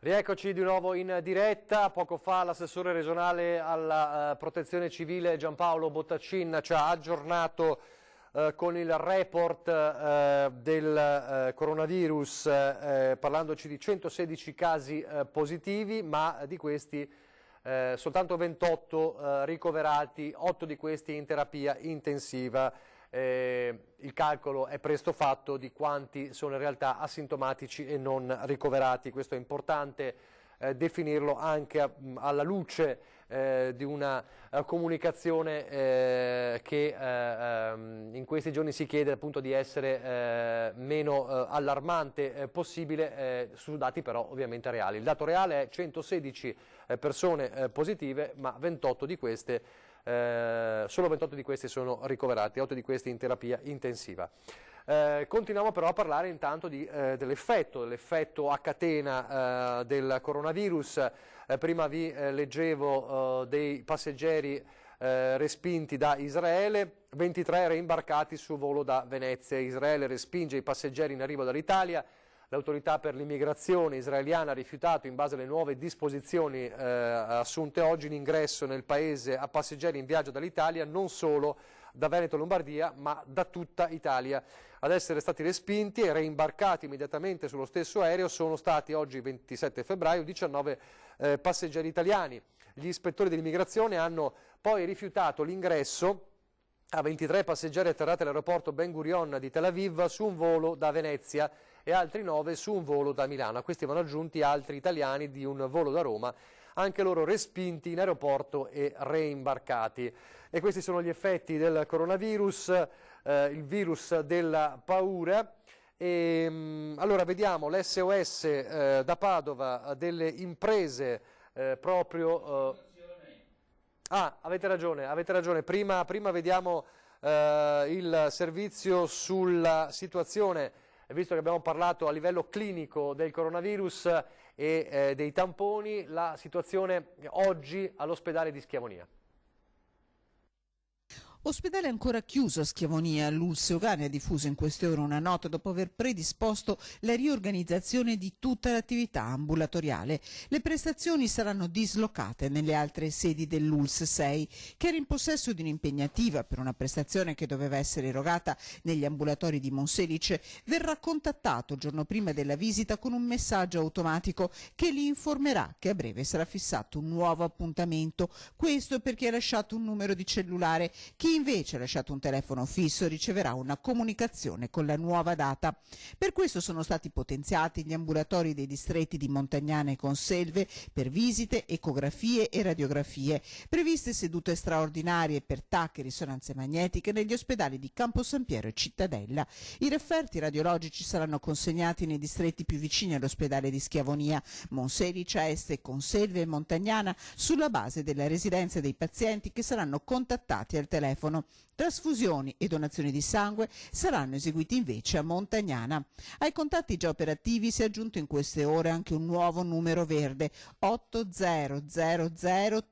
Rieccoci di nuovo in diretta. Poco fa l'assessore regionale alla protezione civile Giampaolo Bottaccin ci ha aggiornato con il report del coronavirus, parlandoci di 116 casi positivi, ma di questi soltanto 28 ricoverati, 8 di questi in terapia intensiva. Il calcolo è presto fatto di quanti sono in realtà asintomatici e non ricoverati. Questo è importante definirlo anche alla luce di una comunicazione che in questi giorni si chiede appunto di essere meno allarmante possibile su dati però ovviamente reali. Il dato reale è 116 persone positive, ma 28 di queste solo 28 di questi sono ricoverati, 8 di questi in terapia intensiva. Continuiamo però a parlare intanto dell'effetto a catena del coronavirus. Prima vi leggevo dei passeggeri respinti da Israele, 23 reimbarcati su volo da Venezia. Israele respinge i passeggeri in arrivo dall'Italia. L'autorità per l'immigrazione israeliana ha rifiutato, in base alle nuove disposizioni assunte oggi, l'ingresso nel paese a passeggeri in viaggio dall'Italia, non solo da Veneto e Lombardia, ma da tutta Italia. Ad essere stati respinti e reimbarcati immediatamente sullo stesso aereo sono stati oggi, 27 febbraio, 19 passeggeri italiani. Gli ispettori dell'immigrazione hanno poi rifiutato l'ingresso a 23 passeggeri atterrati all'aeroporto Ben Gurion di Tel Aviv su un volo da Venezia e altri 9 su un volo da Milano. A questi vanno aggiunti altri italiani di un volo da Roma, anche loro respinti in aeroporto e reimbarcati. E questi sono gli effetti del coronavirus, il virus della paura. Allora vediamo l'SOS da Padova delle imprese proprio... avete ragione. Prima vediamo il servizio sulla situazione, visto che abbiamo parlato a livello clinico del coronavirus e dei tamponi, la situazione oggi all'ospedale di Schiavonia. Ospedale ancora chiuso a Schiavonia. L'ULSS Euganea ha diffuso in queste ore una nota dopo aver predisposto la riorganizzazione di tutta l'attività ambulatoriale. Le prestazioni saranno dislocate nelle altre sedi dell'ULSS 6, che era in possesso di un'impegnativa per una prestazione che doveva essere erogata negli ambulatori di Monselice. Verrà contattato il giorno prima della visita con un messaggio automatico che li informerà che a breve sarà fissato un nuovo appuntamento. Questo perché ha lasciato un numero di cellulare. Chi invece ha lasciato un telefono fisso riceverà una comunicazione con la nuova data. Per questo sono stati potenziati gli ambulatori dei distretti di Montagnana e Conselve per visite, ecografie e radiografie. Previste sedute straordinarie per TAC e risonanze magnetiche negli ospedali di Campo San Piero e Cittadella. I referti radiologici saranno consegnati nei distretti più vicini all'ospedale di Schiavonia, Monselice, Este, Conselve e Montagnana, sulla base della residenza dei pazienti che saranno contattati al telefono. Trasfusioni e donazioni di sangue saranno eseguiti invece a Montagnana. Ai contatti già operativi si è aggiunto in queste ore anche un nuovo numero verde, 8000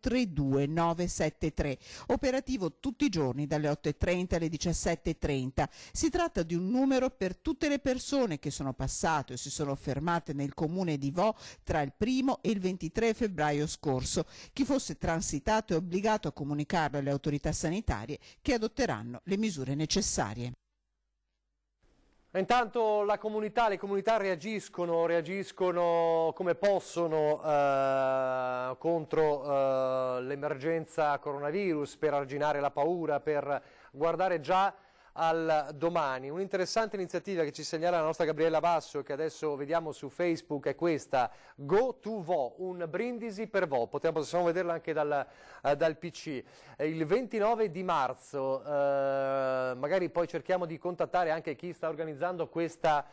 32973, operativo tutti i giorni dalle 8:30 alle 17:30. Si tratta di un numero per tutte le persone che sono passate o si sono fermate nel comune di Vo tra il 1° e il 23 febbraio scorso. Chi fosse transitato è obbligato a comunicarlo alle autorità sanitarie che adotteranno le misure necessarie. Intanto le comunità reagiscono come possono contro l'emergenza coronavirus, per arginare la paura, per guardare già al domani. Un'interessante iniziativa che ci segnala la nostra Gabriella Basso, che adesso vediamo su Facebook, è questa: Go to Vo, un brindisi per Vo. Possiamo vederla anche dal PC. Il 29 di marzo, magari poi cerchiamo di contattare anche chi sta organizzando questa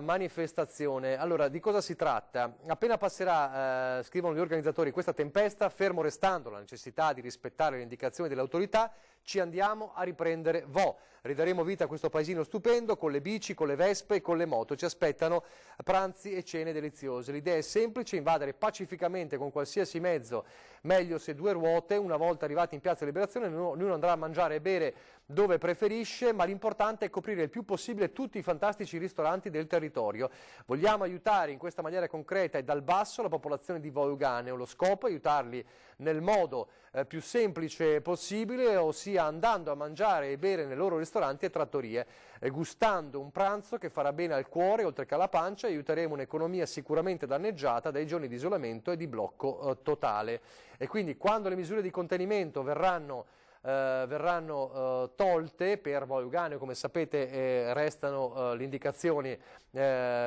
manifestazione. Allora, di cosa si tratta? Appena passerà, scrivono gli organizzatori, questa tempesta, fermo restando la necessità di rispettare le indicazioni delle autorità, ci andiamo a riprendere Vo. Ridaremo vita a questo paesino stupendo con le bici, con le vespe e con le moto. Ci aspettano pranzi e cene deliziose. L'idea è semplice: invadere pacificamente con qualsiasi mezzo, meglio se 2 ruote. Una volta arrivati in Piazza Liberazione ognuno andrà a mangiare e bere dove preferisce, ma l'importante è coprire il più possibile tutti i fantastici ristoranti del territorio. Vogliamo aiutare in questa maniera concreta e dal basso la popolazione di Vo Euganeo. Lo scopo è aiutarli nel modo più semplice possibile, ossia andando a mangiare e bere nei loro ristoranti e trattorie, gustando un pranzo che farà bene al cuore oltre che alla pancia. Aiuteremo un'economia sicuramente danneggiata dai giorni di isolamento e di blocco totale. E quindi quando le misure di contenimento verranno tolte per Vo Euganeo, come sapete restano le indicazioni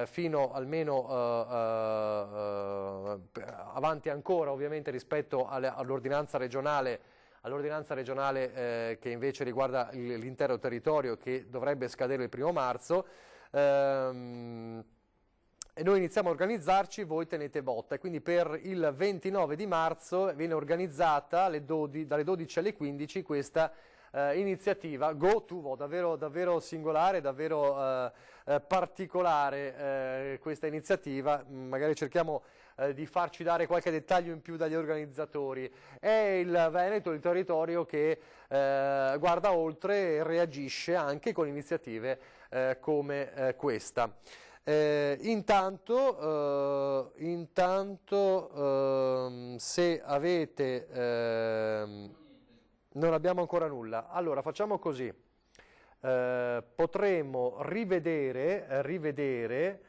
fino almeno avanti ancora, ovviamente, rispetto all'ordinanza regionale che invece riguarda l'intero territorio, che dovrebbe scadere il 1° marzo. E noi iniziamo a organizzarci, voi tenete botta, e quindi per il 29 di marzo viene organizzata dalle 12 alle 15 questa iniziativa Go to Vo, davvero singolare, davvero particolare questa iniziativa. Magari cerchiamo di farci dare qualche dettaglio in più dagli organizzatori. È il Veneto, il territorio che guarda oltre e reagisce anche con iniziative come questa. Intanto se avete non abbiamo ancora nulla, allora facciamo così, potremmo rivedere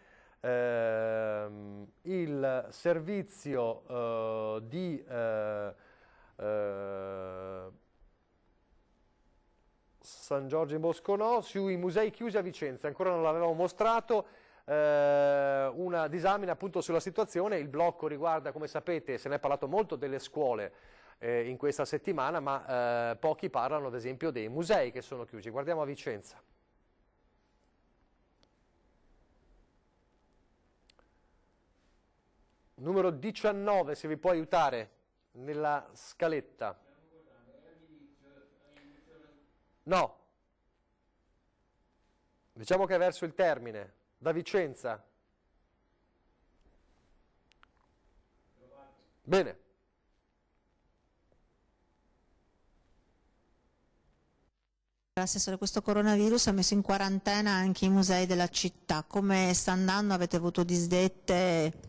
il servizio di San Giorgio in Bosco, no, sui musei chiusi a Vicenza, ancora non l'avevamo mostrato. Una disamina appunto sulla situazione. Il blocco riguarda, come sapete, se ne è parlato molto delle scuole in questa settimana, ma pochi parlano ad esempio dei musei che sono chiusi. Guardiamo a Vicenza. Numero 19, se vi può aiutare nella scaletta. No, diciamo che è verso il termine. Da Vicenza. Bene. L'assessore, questo coronavirus ha messo in quarantena anche i musei della città. Come sta andando? Avete avuto disdette?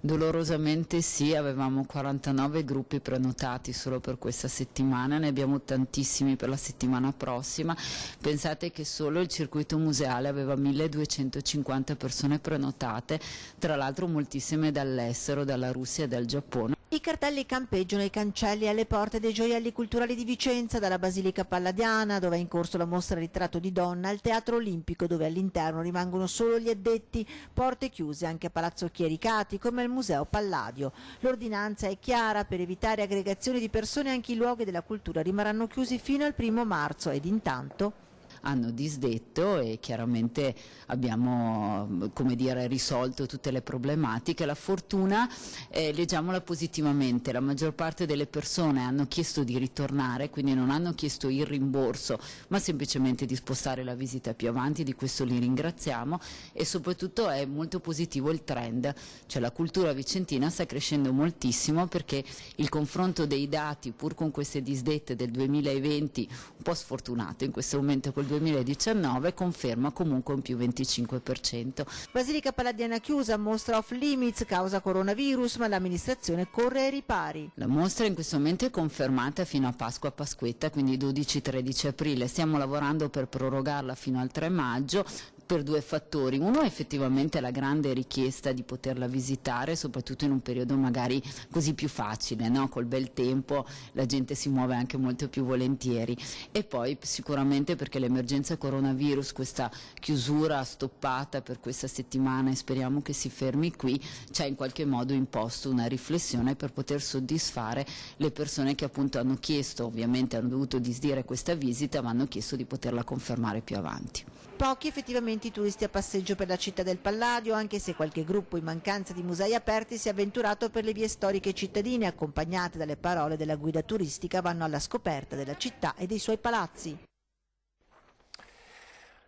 Dolorosamente sì, avevamo 49 gruppi prenotati solo per questa settimana, ne abbiamo tantissimi per la settimana prossima. Pensate che solo il circuito museale aveva 1250 persone prenotate, tra l'altro moltissime dall'estero, dalla Russia e dal Giappone. I cartelli campeggiano ai cancelli e alle porte dei gioielli culturali di Vicenza, dalla Basilica Palladiana, dove è in corso la mostra Ritratto di donna, al Teatro Olimpico, dove all'interno rimangono solo gli addetti, porte chiuse anche a Palazzo Chiericati, come al Museo Palladio. L'ordinanza è chiara: per evitare aggregazioni di persone anche i luoghi della cultura rimarranno chiusi fino al 1° marzo ed intanto hanno disdetto e chiaramente abbiamo, come dire, risolto tutte le problematiche. La fortuna, leggiamola positivamente, la maggior parte delle persone hanno chiesto di ritornare, quindi non hanno chiesto il rimborso, ma semplicemente di spostare la visita più avanti. Di questo li ringraziamo, e soprattutto è molto positivo il trend, cioè la cultura vicentina sta crescendo moltissimo, perché il confronto dei dati, pur con queste disdette del 2020 un po' sfortunato in questo momento col 2019, conferma comunque un più 25%. Basilica Palladiana chiusa, mostra off limits causa coronavirus, ma l'amministrazione corre ai ripari. La mostra in questo momento è confermata fino a Pasqua Pasquetta, quindi 12-13 aprile. Stiamo lavorando per prorogarla fino al 3 maggio. Per 2 fattori: uno, effettivamente la grande richiesta di poterla visitare, soprattutto in un periodo magari così più facile, no? Col bel tempo la gente si muove anche molto più volentieri, e poi sicuramente perché l'emergenza coronavirus, questa chiusura stoppata per questa settimana, e speriamo che si fermi qui, ci ha in qualche modo imposto una riflessione per poter soddisfare le persone che appunto hanno chiesto, ovviamente hanno dovuto disdire questa visita, ma hanno chiesto di poterla confermare più avanti. Pochi effettivamente i turisti a passeggio per la città del Palladio, anche se qualche gruppo in mancanza di musei aperti si è avventurato per le vie storiche cittadine, accompagnate dalle parole della guida turistica, vanno alla scoperta della città e dei suoi palazzi.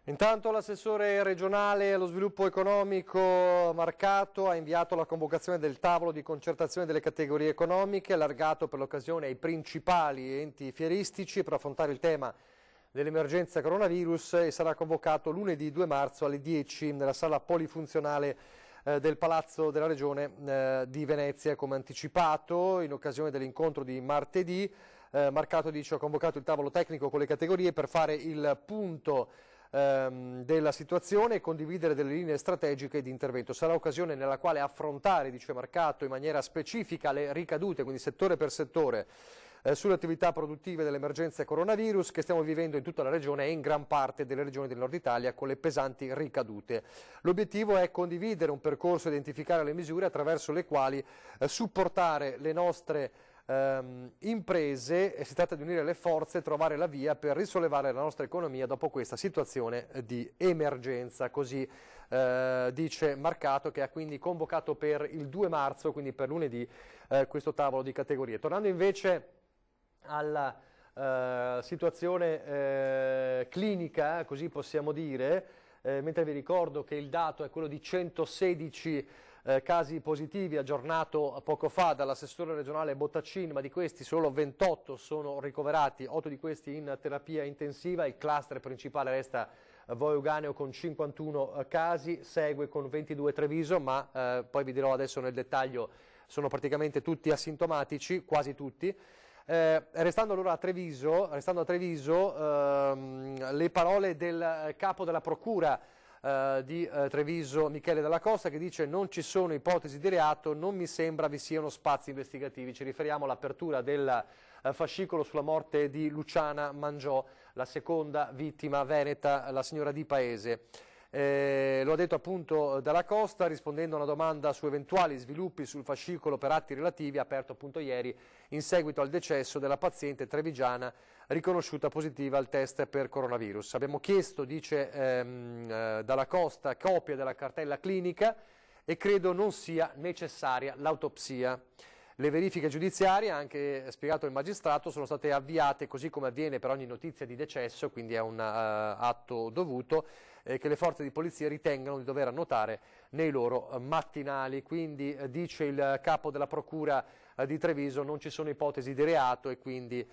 Intanto l'assessore regionale allo sviluppo economico Marcato ha inviato la convocazione del tavolo di concertazione delle categorie economiche, allargato per l'occasione ai principali enti fieristici per affrontare il tema dell'emergenza coronavirus, e sarà convocato lunedì 2 marzo alle 10 nella sala polifunzionale del Palazzo della Regione di Venezia, come anticipato in occasione dell'incontro di martedì. Marcato dice: ho convocato il tavolo tecnico con le categorie per fare il punto della situazione e condividere delle linee strategiche di intervento. Sarà occasione nella quale affrontare, dice Marcato, in maniera specifica le ricadute, quindi settore per settore, sulle attività produttive dell'emergenza coronavirus che stiamo vivendo in tutta la regione e in gran parte delle regioni del nord Italia, con le pesanti ricadute. L'obiettivo è condividere un percorso e identificare le misure attraverso le quali supportare le nostre imprese, e si tratta di unire le forze e trovare la via per risollevare la nostra economia dopo questa situazione di emergenza, così dice Marcato, che ha quindi convocato per il 2 marzo, quindi per lunedì, questo tavolo di categorie. Tornando invece alla situazione clinica, così possiamo dire, mentre vi ricordo che il dato è quello di 116 casi positivi aggiornato poco fa dall'assessore regionale Bottaccini, ma di questi solo 28 sono ricoverati, 8 di questi in terapia intensiva. Il cluster principale resta Voi Euganeo con 51 casi, segue con 22 Treviso, ma poi vi dirò adesso nel dettaglio, sono praticamente tutti asintomatici, quasi tutti. Restando allora a Treviso, le parole del capo della procura di Treviso, Michele Dalla Costa, che dice: non ci sono ipotesi di reato, non mi sembra vi siano spazi investigativi. Ci riferiamo all'apertura del fascicolo sulla morte di Luciana Mangiò, la seconda vittima veneta, la signora Di Paese. Lo ha detto appunto Dalla Costa rispondendo a una domanda su eventuali sviluppi sul fascicolo per atti relativi, aperto appunto ieri in seguito al decesso della paziente trevigiana riconosciuta positiva al test per coronavirus. Abbiamo chiesto, dice Dalla Costa, copia della cartella clinica e credo non sia necessaria l'autopsia. Le verifiche giudiziarie, ha anche spiegato il magistrato, sono state avviate così come avviene per ogni notizia di decesso, quindi è un atto dovuto, che le forze di polizia ritengano di dover annotare nei loro mattinali. Quindi dice il capo della procura di Treviso: non ci sono ipotesi di reato e quindi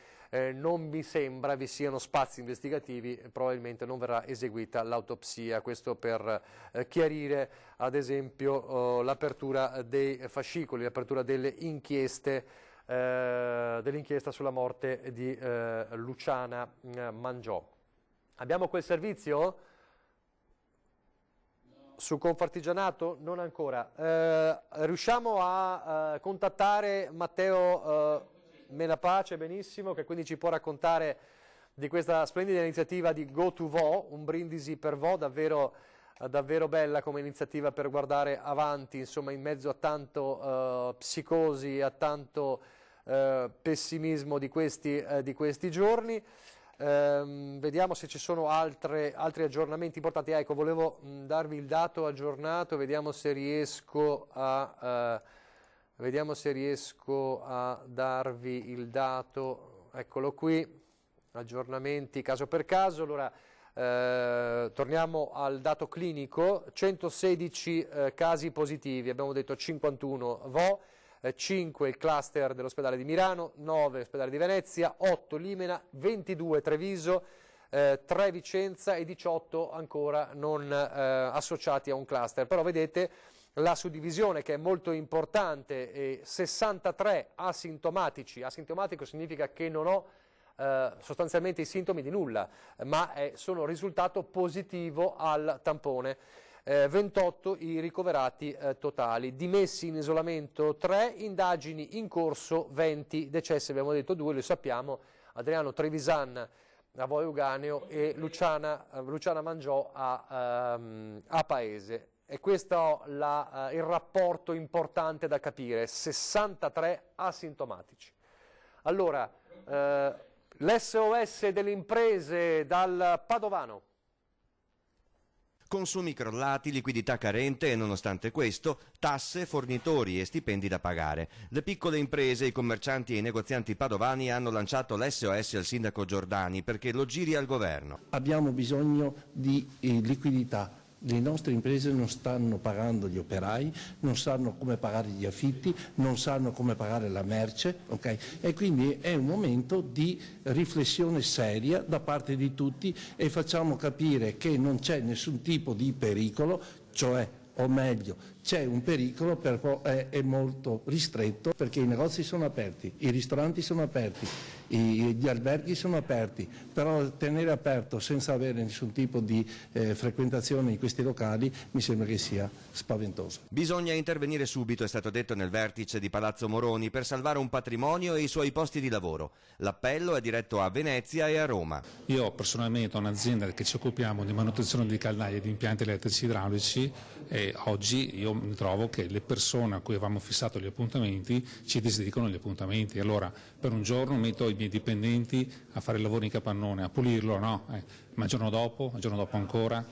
non mi sembra vi siano spazi investigativi, probabilmente non verrà eseguita l'autopsia. Questo per chiarire ad esempio l'apertura dei fascicoli, l'apertura delle inchieste, dell'inchiesta sulla morte di Luciana Mangiò. Abbiamo quel servizio? Su Confartigianato? Non ancora. Riusciamo a contattare Matteo Menapace, benissimo, che quindi ci può raccontare di questa splendida iniziativa di Go to Vo, un brindisi per Vo, davvero bella come iniziativa per guardare avanti, insomma, in mezzo a tanto psicosi, a tanto pessimismo di questi giorni. Vediamo se ci sono altri aggiornamenti importanti. Ecco, volevo darvi il dato aggiornato, vediamo se riesco a darvi il dato. Eccolo qui, aggiornamenti caso per caso. Allora torniamo al dato clinico: 116 casi positivi, abbiamo detto 51 Vo, 5 il cluster dell'ospedale di Milano, 9 ospedale di Venezia, 8 Limena, 22 Treviso, 3 Vicenza e 18 ancora non associati a un cluster. Però vedete la suddivisione, che è molto importante: 63 asintomatici. Asintomatico significa che non ho sostanzialmente i sintomi di nulla, ma sono risultato positivo al tampone. 28 i ricoverati totali, dimessi in isolamento 3, indagini in corso 20, decessi abbiamo detto 2, lo sappiamo, Adriano Trevisan a Voi Euganeo e Luciana Mangiò a Paese. E questo è il rapporto importante da capire: 63 asintomatici. Allora, l'SOS delle imprese dal Padovano. Consumi crollati, liquidità carente e nonostante questo tasse, fornitori e stipendi da pagare. Le piccole imprese, i commercianti e i negozianti padovani hanno lanciato l'SOS al sindaco Giordani perché lo giri al governo. Abbiamo bisogno di liquidità. Le nostre imprese non stanno pagando gli operai, non sanno come pagare gli affitti, non sanno come pagare la merce, okay? E quindi è un momento di riflessione seria da parte di tutti e facciamo capire che non c'è nessun tipo di pericolo, cioè, o meglio, c'è un pericolo, però è molto ristretto perché i negozi sono aperti, i ristoranti sono aperti, gli alberghi sono aperti, però tenere aperto senza avere nessun tipo di frequentazione in questi locali mi sembra che sia spaventoso. Bisogna intervenire subito, è stato detto nel vertice di Palazzo Moroni, per salvare un patrimonio e i suoi posti di lavoro. L'appello è diretto a Venezia e a Roma. Io personalmente ho un'azienda che ci occupiamo di manutenzione di caldaie e di impianti elettrici idraulici e oggi io mi trovo che le persone a cui avevamo fissato gli appuntamenti ci disdicano gli appuntamenti. Allora per un giorno metto i miei dipendenti a fare i lavori in capannone, a pulirlo, no? Ma il giorno dopo ancora.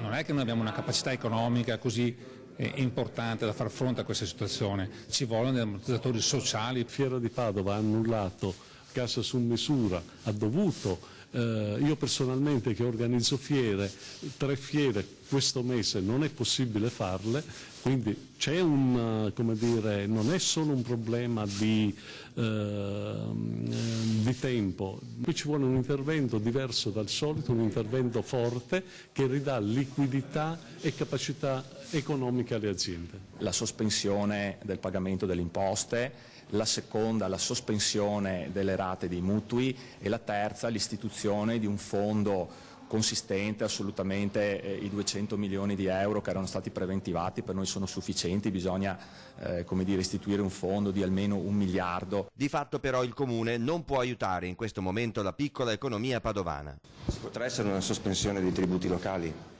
Non è che noi abbiamo una capacità economica così importante da far fronte a questa situazione. Ci vogliono dei ammortizzatori sociali. Fiera di Padova ha annullato cassa su misura, ha dovuto. Io personalmente che organizzo fiere, 3 fiere questo mese non è possibile farle, quindi c'è come dire, non è solo un problema di tempo, qui ci vuole un intervento diverso dal solito, un intervento forte che ridà liquidità e capacità economica alle aziende. La sospensione del pagamento delle imposte, la seconda la sospensione delle rate dei mutui e la terza l'istituzione di un fondo consistente, assolutamente i 200 milioni di euro che erano stati preventivati per noi sono sufficienti, bisogna come dire, istituire un fondo di almeno 1 miliardo. Di fatto però il Comune non può aiutare in questo momento la piccola economia padovana. Ci potrà essere una sospensione dei tributi locali?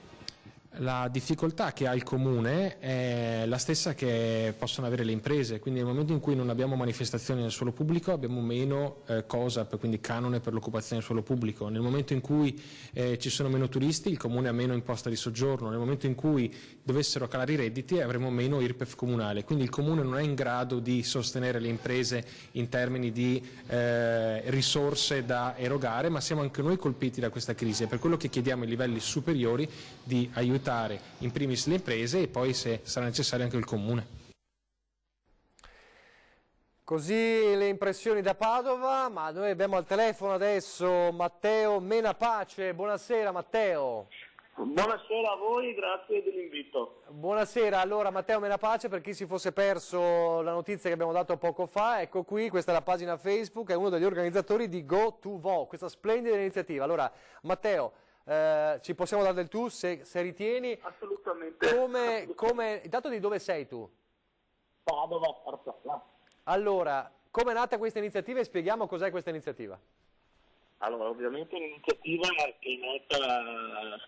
La difficoltà che ha il Comune è la stessa che possono avere le imprese, quindi nel momento in cui non abbiamo manifestazioni nel suolo pubblico abbiamo meno COSAP, quindi canone per l'occupazione del suolo pubblico. Nel momento in cui ci sono meno turisti il Comune ha meno imposta di soggiorno, nel momento in cui dovessero calare i redditi avremo meno IRPEF comunale, quindi il Comune non è in grado di sostenere le imprese in termini di risorse da erogare, ma siamo anche noi colpiti da questa crisi, è per quello che chiediamo ai livelli superiori di aiutare in primis le imprese e poi se sarà necessario anche il Comune. Così le impressioni da Padova, ma noi abbiamo al telefono adesso Matteo Menapace. Buonasera Matteo. Buonasera a voi, grazie dell'invito. Buonasera, allora Matteo Menapace, per chi si fosse perso la notizia che abbiamo dato poco fa, ecco qui, questa è la pagina Facebook, è uno degli organizzatori di Go2Vo, questa splendida iniziativa. Allora Matteo, ci possiamo dare del tu se ritieni? Assolutamente. Intanto di dove sei tu? Padova, Arzala. Allora, come è nata questa iniziativa e spieghiamo cos'è questa iniziativa? Allora, ovviamente l'iniziativa che è nata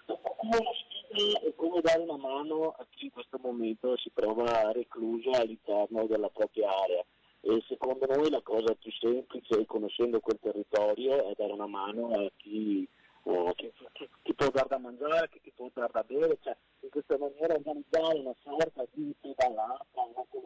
come una sfida e come dare una mano a chi in questo momento si trova recluso all'interno della propria area. E secondo noi la cosa più semplice, conoscendo quel territorio, è dare una mano a chi può dar da mangiare, chi ti può dar da bere, cioè in questa maniera organizzare una sorta di pedalata, una con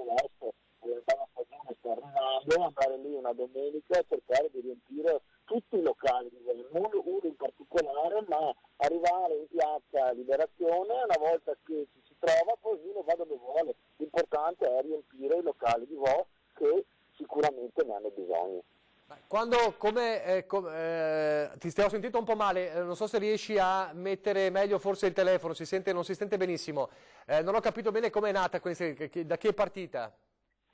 l'est, la stagione sta arrivando, andare lì una domenica e cercare di riempire tutti i locali, non uno in particolare, ma arrivare in piazza Liberazione, una volta che ci si trova poi uno va dove vuole, l'importante è riempire i locali di Vo che sicuramente ne hanno bisogno. Ti stiamo sentendo un po' male, non so se riesci a mettere meglio forse il telefono, non si sente benissimo. Non ho capito bene come è nata, da chi è partita?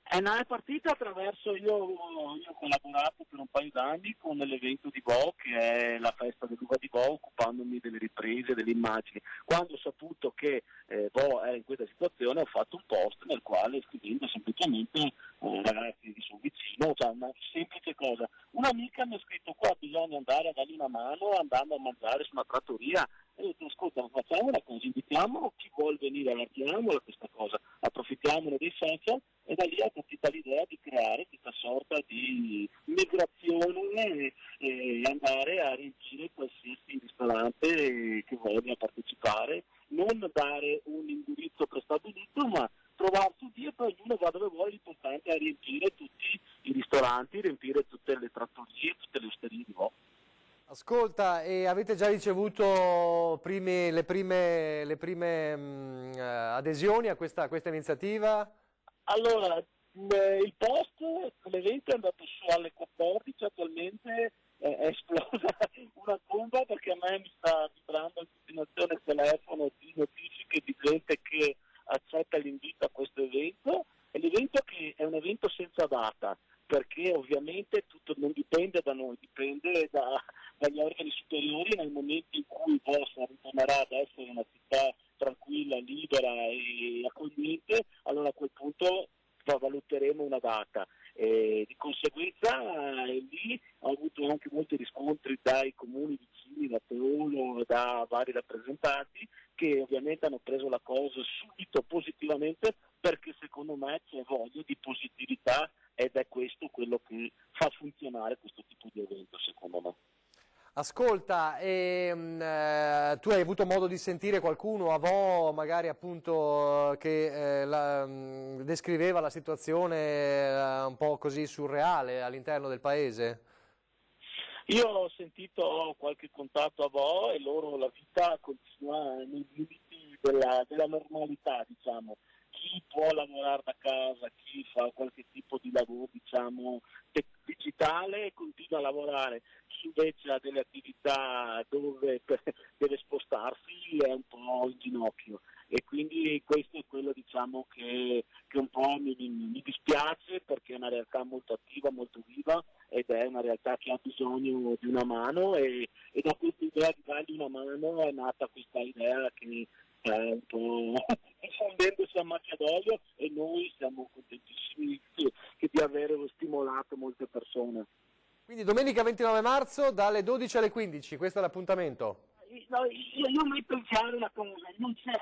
È partita attraverso, io ho collaborato per un paio d'anni con l'evento di Vo, che è la festa dell'uva di Vo, occupandomi delle riprese, delle immagini. Quando ho saputo che Vo è in questa situazione ho fatto un post nel quale scrivendo semplicemente ragazzi vi sono vicino, cioè una semplice cosa. Un'amica mi ha scritto qua bisogna andare a dargli una mano andando a mangiare su una trattoria e ho detto ascolta facciamo una cosa, invitiamo chi vuol venire, allarghiamola questa cosa, approfittiamone dei social e da lì è partita l'idea di creare questa sorta di migrazione e andare a riempire qualsiasi ristorante ristorante che voglia partecipare, non dare un indirizzo prestabilito, ma trovarsi via, poi ognuno va dove vuole, l'importante è riempire tutti i ristoranti, riempire tutte le trattorie, tutte le osterie di Vo. Ascolta, e avete già ricevuto le prime adesioni a questa iniziativa? Allora, il post, l'evento è andato su alle 14, attualmente è esplosa una bomba perché a me mi sta vibrando a continuazione il telefono di notifiche di gente che accetta l'invito a questo evento. È l'evento che è un evento senza data, perché ovviamente tutto non dipende da noi, dipende dagli organi superiori. Nel momento in cui Vossa ritornerà ad essere una città tranquilla, libera e accogliente, allora a quel punto valuteremo una data. Di conseguenza lì ho avuto anche molti riscontri dai comuni vicini, da Teolo, da vari rappresentanti, che ovviamente hanno preso la cosa subito positivamente, perché secondo me c'è voglia di positività ed è questo quello che fa funzionare questo tipo di evento, secondo me. Ascolta, tu hai avuto modo di sentire qualcuno a Vo, magari appunto, che descriveva la situazione un po' così surreale all'interno del paese? Io ho sentito qualche contatto a Vo e loro la vita continua nei limiti della normalità, diciamo. Chi può lavorare da casa, chi fa qualche tipo di lavoro, diciamo, digitale, continua a lavorare. Chi invece ha delle attività dove deve spostarsi è un po' in ginocchio. E quindi questo è quello, diciamo, che un po' mi dispiace, perché è una realtà molto attiva, molto viva, ed è una realtà che ha bisogno di una mano, e da questa idea di dargli una mano è nata questa idea che è un po' diffondendosi a macchia d'olio, e noi siamo contentissimi che di aver stimolato molte persone. Quindi domenica 29 marzo dalle 12 alle 15, questo è l'appuntamento. No, io metto in chiaro una cosa,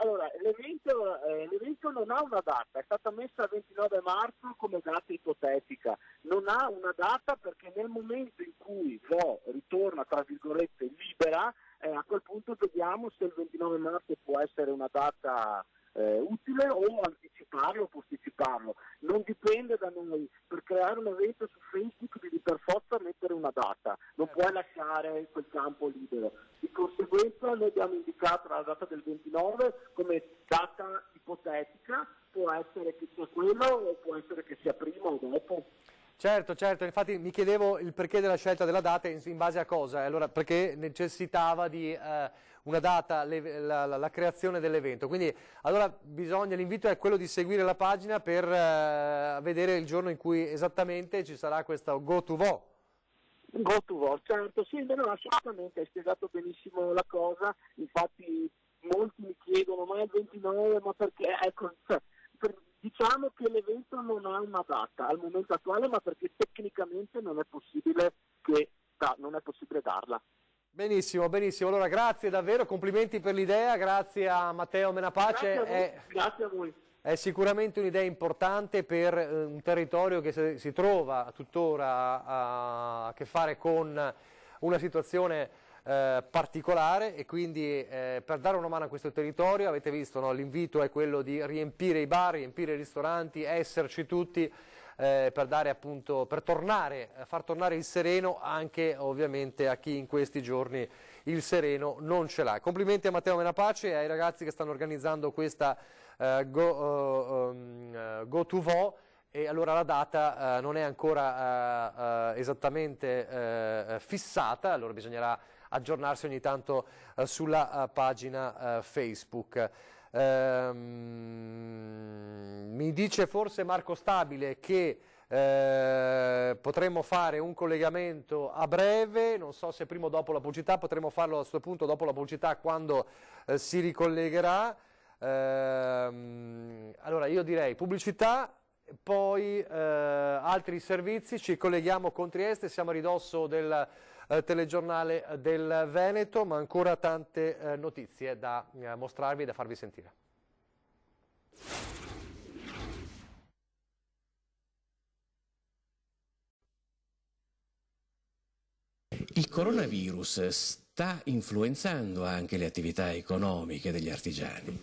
allora, l'evento non ha una data, è stata messa il 29 marzo come data ipotetica, non ha una data perché nel momento in cui Vo ritorna, tra virgolette, libera, a quel punto vediamo se il 29 marzo può essere una data utile, o anticiparlo o posticiparlo. Non dipende da noi. Per creare un evento su Facebook devi per forza mettere una data, non puoi lasciare quel campo libero. Di conseguenza noi abbiamo indicato la data del 29 come data ipotetica, può essere che sia quello o può essere che sia prima o dopo. Certo, infatti mi chiedevo il perché della scelta della data, in base a cosa, allora perché necessitava di una data la creazione dell'evento, quindi allora l'invito è quello di seguire la pagina per vedere il giorno in cui esattamente ci sarà questa Go to Vo. Go to Vo, certo, sì, no, assolutamente, hai spiegato benissimo la cosa, infatti molti mi chiedono ma è il 29, ma perché, ecco, diciamo che l'evento non ha una data al momento attuale, ma perché tecnicamente non è possibile darla. Benissimo, allora grazie davvero, complimenti per l'idea, grazie a Matteo Menapace. Grazie a voi. È sicuramente un'idea importante per un territorio che si trova tuttora a che fare con una situazione particolare, e quindi per dare una mano a questo territorio, avete visto, no? L'invito è quello di riempire i bar, riempire i ristoranti, esserci tutti, per far tornare il sereno anche ovviamente a chi in questi giorni il sereno non ce l'ha. Complimenti a Matteo Menapace e ai ragazzi che stanno organizzando questa Go to Vo. E allora la data non è ancora esattamente fissata, allora bisognerà aggiornarsi ogni tanto sulla pagina Facebook. Mi dice forse Marco Stabile che potremmo fare un collegamento a breve, non so se prima o dopo la pubblicità, potremmo farlo a questo punto dopo la pubblicità, quando si ricollegherà. Allora io direi pubblicità, poi altri servizi, ci colleghiamo con Trieste, siamo a ridosso del telegiornale del Veneto, ma ancora tante notizie da mostrarvi e da farvi sentire. Il coronavirus sta influenzando anche le attività economiche degli artigiani?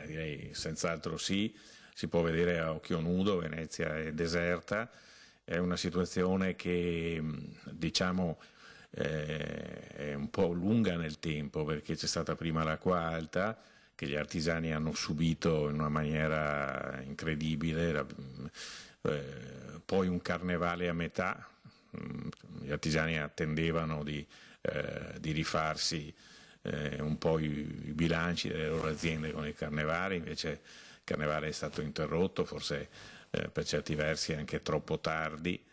Direi senz'altro sì, si può vedere a occhio nudo, Venezia è deserta, è una situazione che diciamo è un po' lunga nel tempo, perché c'è stata prima l'acqua alta che gli artigiani hanno subito in una maniera incredibile, poi un carnevale a metà, gli artigiani attendevano di rifarsi un po' i bilanci delle loro aziende con il carnevale, invece il carnevale è stato interrotto, forse per certi versi anche troppo tardi,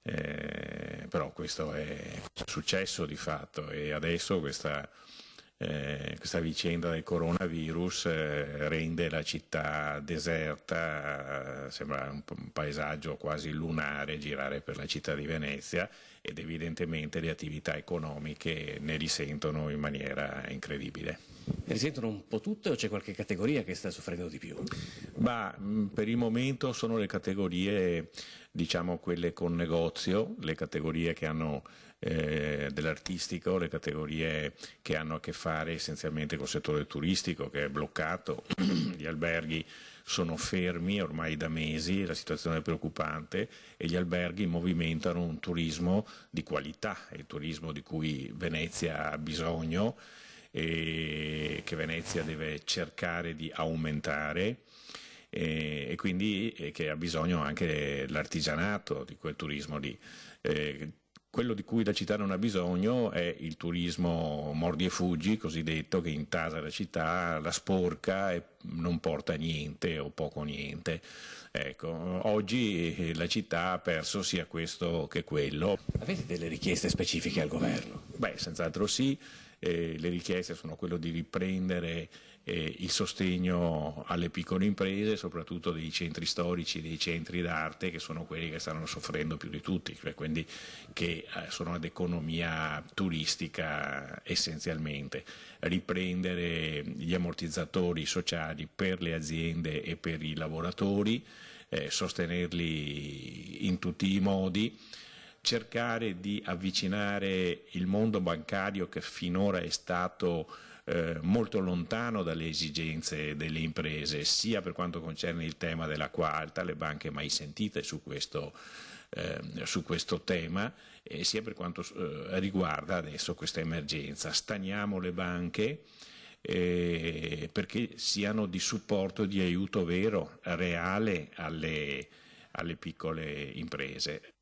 però questo è successo di fatto, e adesso questa vicenda del coronavirus rende la città deserta, sembra un paesaggio quasi lunare girare per la città di Venezia, ed evidentemente le attività economiche ne risentono in maniera incredibile. Ne risentono un po' tutte o c'è qualche categoria che sta soffrendo di più? Per il momento sono le categorie, diciamo quelle con negozio, le categorie che hanno dell'artistico, le categorie che hanno a che fare essenzialmente col settore turistico, che è bloccato, gli alberghi sono fermi ormai da mesi, la situazione è preoccupante, e gli alberghi movimentano un turismo di qualità, il turismo di cui Venezia ha bisogno e che Venezia deve cercare di aumentare, e quindi che ha bisogno anche l'artigianato di quel turismo lì. Quello di cui la città non ha bisogno è il turismo mordi e fuggi, cosiddetto, che intasa la città, la sporca e non porta niente o poco niente. Ecco, oggi la città ha perso sia questo che quello. Avete delle richieste specifiche al governo? Senz'altro sì. Le richieste sono quelle di riprendere il sostegno alle piccole imprese, soprattutto dei centri storici, dei centri d'arte, che sono quelli che stanno soffrendo più di tutti, quindi che sono ad economia turistica essenzialmente. Riprendere gli ammortizzatori sociali per le aziende e per i lavoratori, sostenerli in tutti i modi, cercare di avvicinare il mondo bancario, che finora è stato molto lontano dalle esigenze delle imprese, sia per quanto concerne il tema dell'acqua alta, le banche mai sentite su questo tema, sia per quanto riguarda adesso questa emergenza. Staniamo le banche perché siano di supporto, di aiuto vero, reale alle piccole imprese.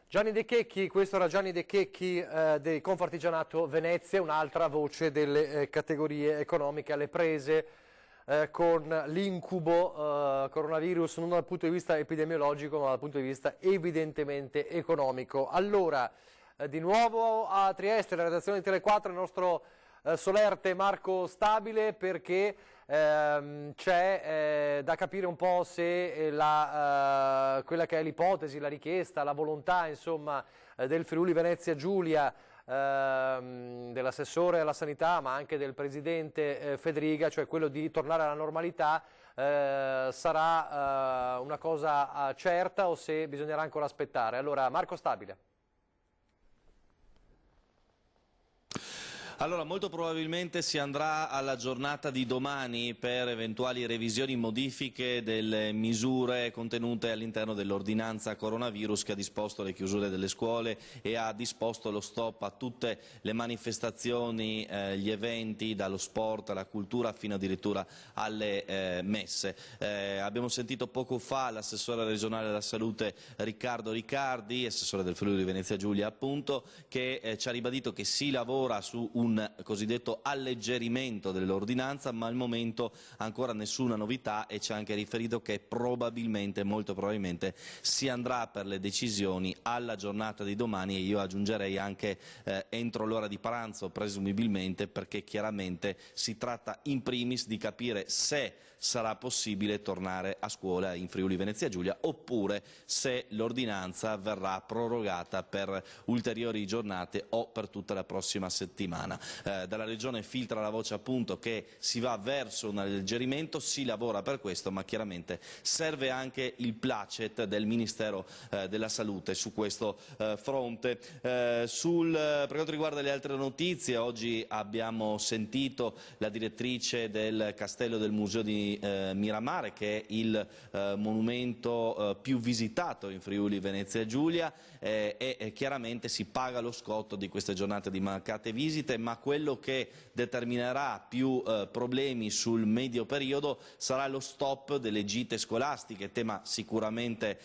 Gianni De Checchi, questo era Gianni De Checchi di Confartigianato Venezia, un'altra voce delle categorie economiche alle prese con l'incubo coronavirus, non dal punto di vista epidemiologico ma dal punto di vista evidentemente economico. Allora, di nuovo a Trieste, la redazione di Tele4, il nostro solerte Marco Stabile, perché c'è da capire un po' se quella che è l'ipotesi, la richiesta, la volontà insomma del Friuli Venezia Giulia, dell'assessore alla sanità ma anche del presidente Fedriga, cioè quello di tornare alla normalità, sarà una cosa certa o se bisognerà ancora aspettare. Allora Marco Stabile. Allora, molto probabilmente si andrà alla giornata di domani per eventuali revisioni, modifiche delle misure contenute all'interno dell'ordinanza coronavirus che ha disposto le chiusure delle scuole e ha disposto lo stop a tutte le manifestazioni, gli eventi, dallo sport alla cultura fino addirittura alle messe. Abbiamo sentito poco fa l'assessore regionale della salute Riccardo Riccardi, assessore del Friuli Venezia Giulia appunto, che ci ha ribadito che si lavora su un cosiddetto alleggerimento dell'ordinanza, ma al momento ancora nessuna novità, e ci ha anche riferito che probabilmente, molto probabilmente, si andrà per le decisioni alla giornata di domani, e io aggiungerei anche entro l'ora di pranzo presumibilmente, perché chiaramente si tratta in primis di capire se sarà possibile tornare a scuola in Friuli Venezia Giulia oppure se l'ordinanza verrà prorogata per ulteriori giornate o per tutta la prossima settimana. settimana. Dalla Regione filtra la voce appunto che si va verso un alleggerimento, si lavora per questo, ma chiaramente serve anche il placet del Ministero della Salute su questo fronte. Per quanto riguarda le altre notizie, oggi abbiamo sentito la direttrice del Castello del Museo di Miramare, che è il monumento più visitato in Friuli Venezia Giulia, e chiaramente si paga lo scotto di queste giornate di mancate visite, ma quello che determinerà più problemi sul medio periodo sarà lo stop delle gite scolastiche, tema sicuramente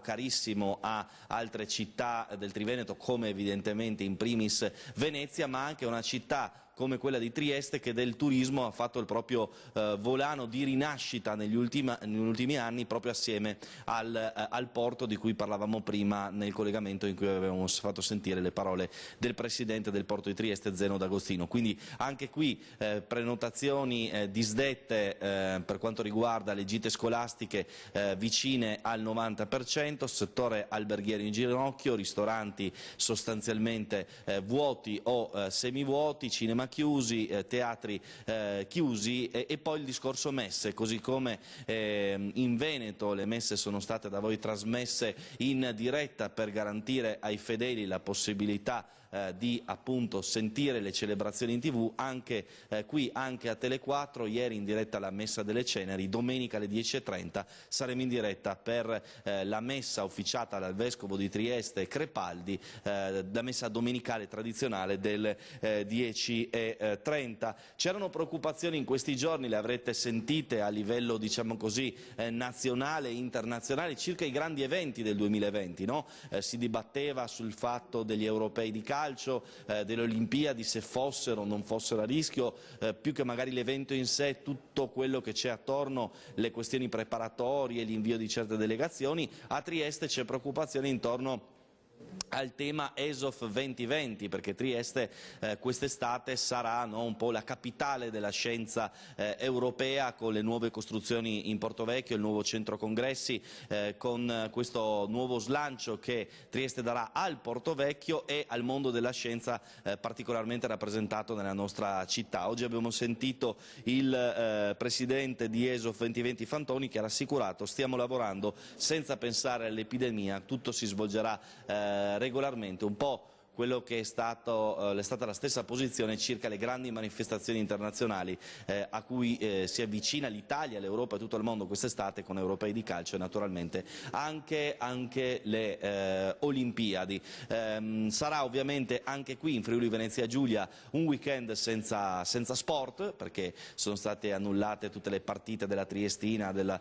carissimo a altre città del Triveneto, come evidentemente in primis Venezia, ma anche una città come quella di Trieste che del turismo ha fatto il proprio volano di rinascita negli ultimi anni, proprio assieme al porto di cui parlavamo prima nel collegamento in cui avevamo fatto sentire le parole del presidente del porto di Trieste, Zeno D'Agostino. Quindi anche qui prenotazioni disdette per quanto riguarda le gite scolastiche vicine al 90%, settore alberghiero in ginocchio, ristoranti sostanzialmente vuoti o semivuoti, cinema chiusi, teatri chiusi e poi il discorso messe, così come in Veneto le messe sono state da voi trasmesse in diretta per garantire ai fedeli la possibilità di appunto sentire le celebrazioni in TV, anche qui, anche a Tele4, ieri in diretta la Messa delle Ceneri, domenica alle 10:30 saremo in diretta per la messa officiata dal Vescovo di Trieste Crepaldi, la messa domenicale tradizionale del 10:30. C'erano preoccupazioni in questi giorni, le avrete sentite a livello, diciamo così, nazionale e internazionale, circa i grandi eventi del 2020, no? Si dibatteva sul fatto degli europei di calcio, delle Olimpiadi, se fossero o non fossero a rischio, più che magari l'evento in sé, tutto quello che c'è attorno, le questioni preparatorie, l'invio di certe delegazioni. A Trieste c'è preoccupazione intorno al tema ESOF 2020, perché Trieste quest'estate sarà un po' la capitale della scienza europea, con le nuove costruzioni in Portovecchio, il nuovo centro congressi, con questo nuovo slancio che Trieste darà al Portovecchio e al mondo della scienza particolarmente rappresentato nella nostra città. Oggi abbiamo sentito il presidente di ESOF 2020 Fantoni, che ha rassicurato: stiamo lavorando senza pensare all'epidemia, tutto si svolgerà regolarmente, un po' quello che è stata la stessa posizione circa le grandi manifestazioni internazionali a cui si avvicina l'Italia, l'Europa e tutto il mondo quest'estate, con europei di calcio e naturalmente anche le Olimpiadi. Sarà ovviamente anche qui in Friuli Venezia Giulia un weekend senza sport, perché sono state annullate tutte le partite della Triestina, della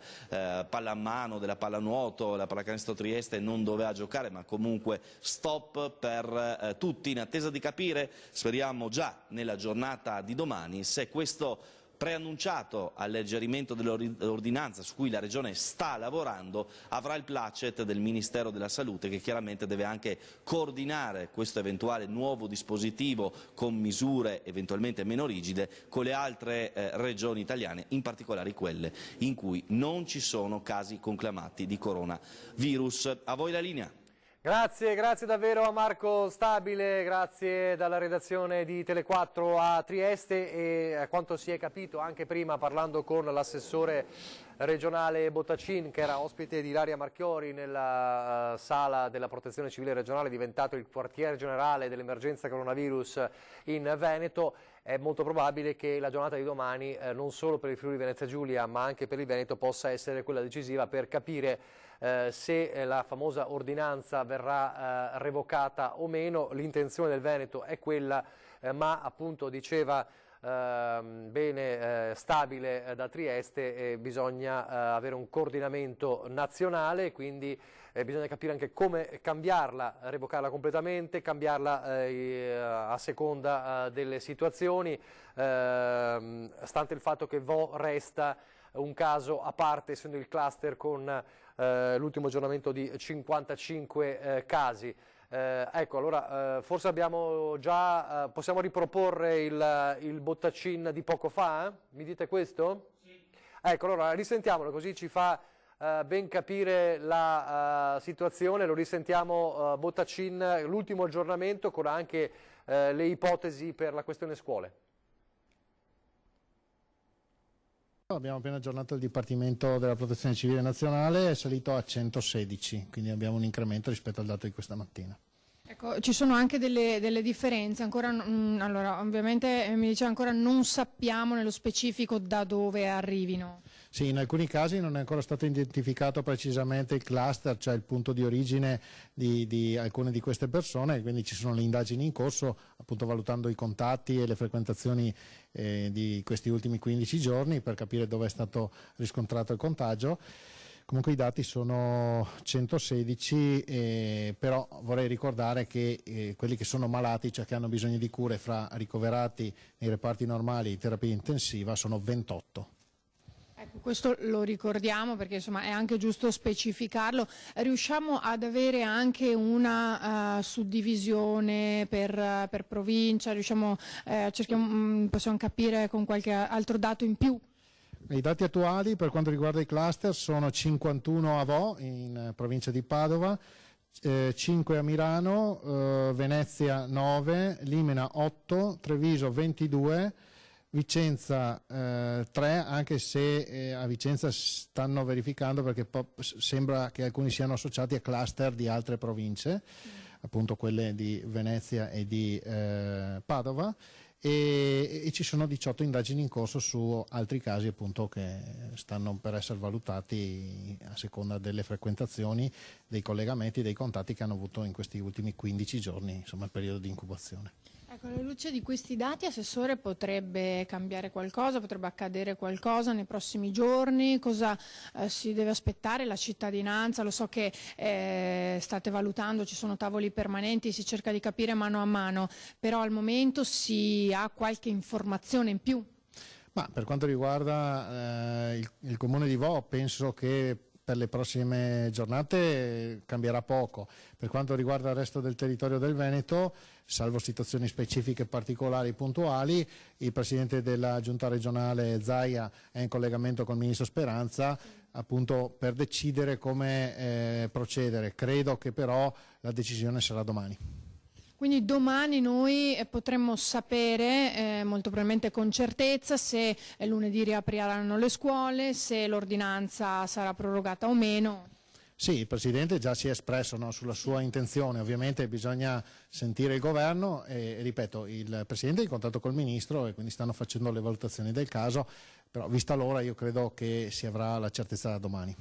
pallamano, della pallanuoto. La Pallacanestro Trieste non doveva giocare, ma comunque stop per tutti, in attesa di capire, speriamo già nella giornata di domani, se questo preannunciato alleggerimento dell'ordinanza, su cui la Regione sta lavorando, avrà il placet del Ministero della Salute, che chiaramente deve anche coordinare questo eventuale nuovo dispositivo con misure eventualmente meno rigide con le altre regioni italiane, in particolare quelle in cui non ci sono casi conclamati di coronavirus. A voi la linea. Grazie davvero a Marco Stabile, grazie dalla redazione di Tele4 a Trieste. E a quanto si è capito anche prima, parlando con l'assessore regionale Bottacin, che era ospite di Ilaria Marchiori nella sala della Protezione Civile regionale, diventato il quartier generale dell'emergenza coronavirus in Veneto, è molto probabile che la giornata di domani, non solo per il Friuli Venezia Giulia ma anche per il Veneto, possa essere quella decisiva per capire se la famosa ordinanza verrà revocata o meno. L'intenzione del Veneto è quella, ma appunto diceva bene Stabile da Trieste, bisogna avere un coordinamento nazionale, quindi bisogna capire anche come cambiarla, revocarla completamente, cambiarla a seconda delle situazioni, stante il fatto che Vo resta un caso a parte, essendo il cluster con l'ultimo aggiornamento di 55 casi. Ecco, allora forse abbiamo già, possiamo riproporre il Bottacin di poco fa? Mi dite questo? Sì. Ecco, allora risentiamolo, così ci fa ben capire la situazione. Lo risentiamo, Bottacin, l'ultimo aggiornamento con anche le ipotesi per la questione scuole? Abbiamo appena aggiornato il Dipartimento della Protezione Civile Nazionale, è salito a 116, quindi abbiamo un incremento rispetto al dato di questa mattina. Ecco, ci sono anche delle differenze, ancora, allora ovviamente mi dice ancora non sappiamo nello specifico da dove arrivino. Sì, in alcuni casi non è ancora stato identificato precisamente il cluster, cioè il punto di origine di alcune di queste persone, quindi ci sono le indagini in corso, appunto valutando i contatti e le frequentazioni di questi ultimi 15 giorni per capire dove è stato riscontrato il contagio. Comunque i dati sono 116, però vorrei ricordare che quelli che sono malati, cioè che hanno bisogno di cure fra ricoverati nei reparti normali di terapia intensiva, sono 28. Ecco, questo lo ricordiamo perché insomma è anche giusto specificarlo. Riusciamo ad avere anche una suddivisione per provincia, possiamo capire con qualche altro dato in più? I dati attuali per quanto riguarda i cluster sono 51 a Vo in provincia di Padova, 5 a Milano, Venezia 9, Limena 8, Treviso 22, Vicenza 3, anche se a Vicenza stanno verificando perché sembra che alcuni siano associati a cluster di altre province, appunto quelle di Venezia e di Padova. E ci sono 18 indagini in corso su altri casi appunto che stanno per essere valutati a seconda delle frequentazioni, dei collegamenti, dei contatti che hanno avuto in questi ultimi 15 giorni, insomma il periodo di incubazione. Ecco, alla luce di questi dati, Assessore, potrebbe cambiare qualcosa, potrebbe accadere qualcosa nei prossimi giorni? Cosa si deve aspettare la cittadinanza? Lo so che state valutando, ci sono tavoli permanenti, si cerca di capire mano a mano, però al momento si ha qualche informazione in più? Ma per quanto riguarda il Comune di Vo, penso che per le prossime giornate cambierà poco. Per quanto riguarda il resto del territorio del Veneto, salvo situazioni specifiche particolari puntuali, il Presidente della Giunta regionale Zaia è in collegamento con il Ministro Speranza appunto per decidere come procedere. Credo che però la decisione sarà domani. Quindi domani noi potremmo sapere, molto probabilmente con certezza, se lunedì riapriranno le scuole, se l'ordinanza sarà prorogata o meno. Sì, il Presidente già si è espresso sulla sua intenzione, ovviamente bisogna sentire il Governo e ripeto, il Presidente è in contatto col Ministro e quindi stanno facendo le valutazioni del caso, però vista l'ora io credo che si avrà la certezza domani.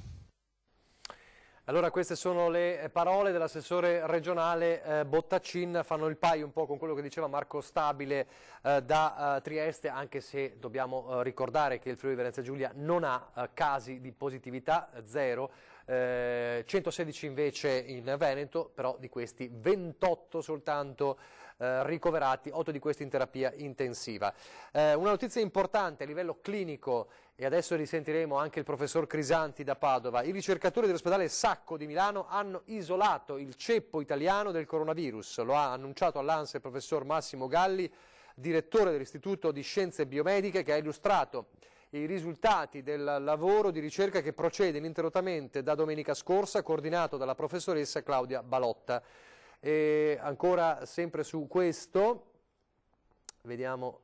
Allora queste sono le parole dell'assessore regionale Bottacin, fanno il paio un po' con quello che diceva Marco Stabile da Trieste, anche se dobbiamo ricordare che il Friuli Venezia Giulia non ha casi di positività, 0, 116 invece in Veneto, però di questi 28 soltanto ricoverati, 8 di questi in terapia intensiva. Una notizia importante a livello clinico, e adesso risentiremo anche il professor Crisanti da Padova. I ricercatori dell'ospedale Sacco di Milano hanno isolato il ceppo italiano del coronavirus. Lo ha annunciato all'ANSA il professor Massimo Galli, direttore dell'Istituto di Scienze Biomediche, che ha illustrato i risultati del lavoro di ricerca che procede ininterrottamente da domenica scorsa, coordinato dalla professoressa Claudia Balotta. E ancora sempre su questo, vediamo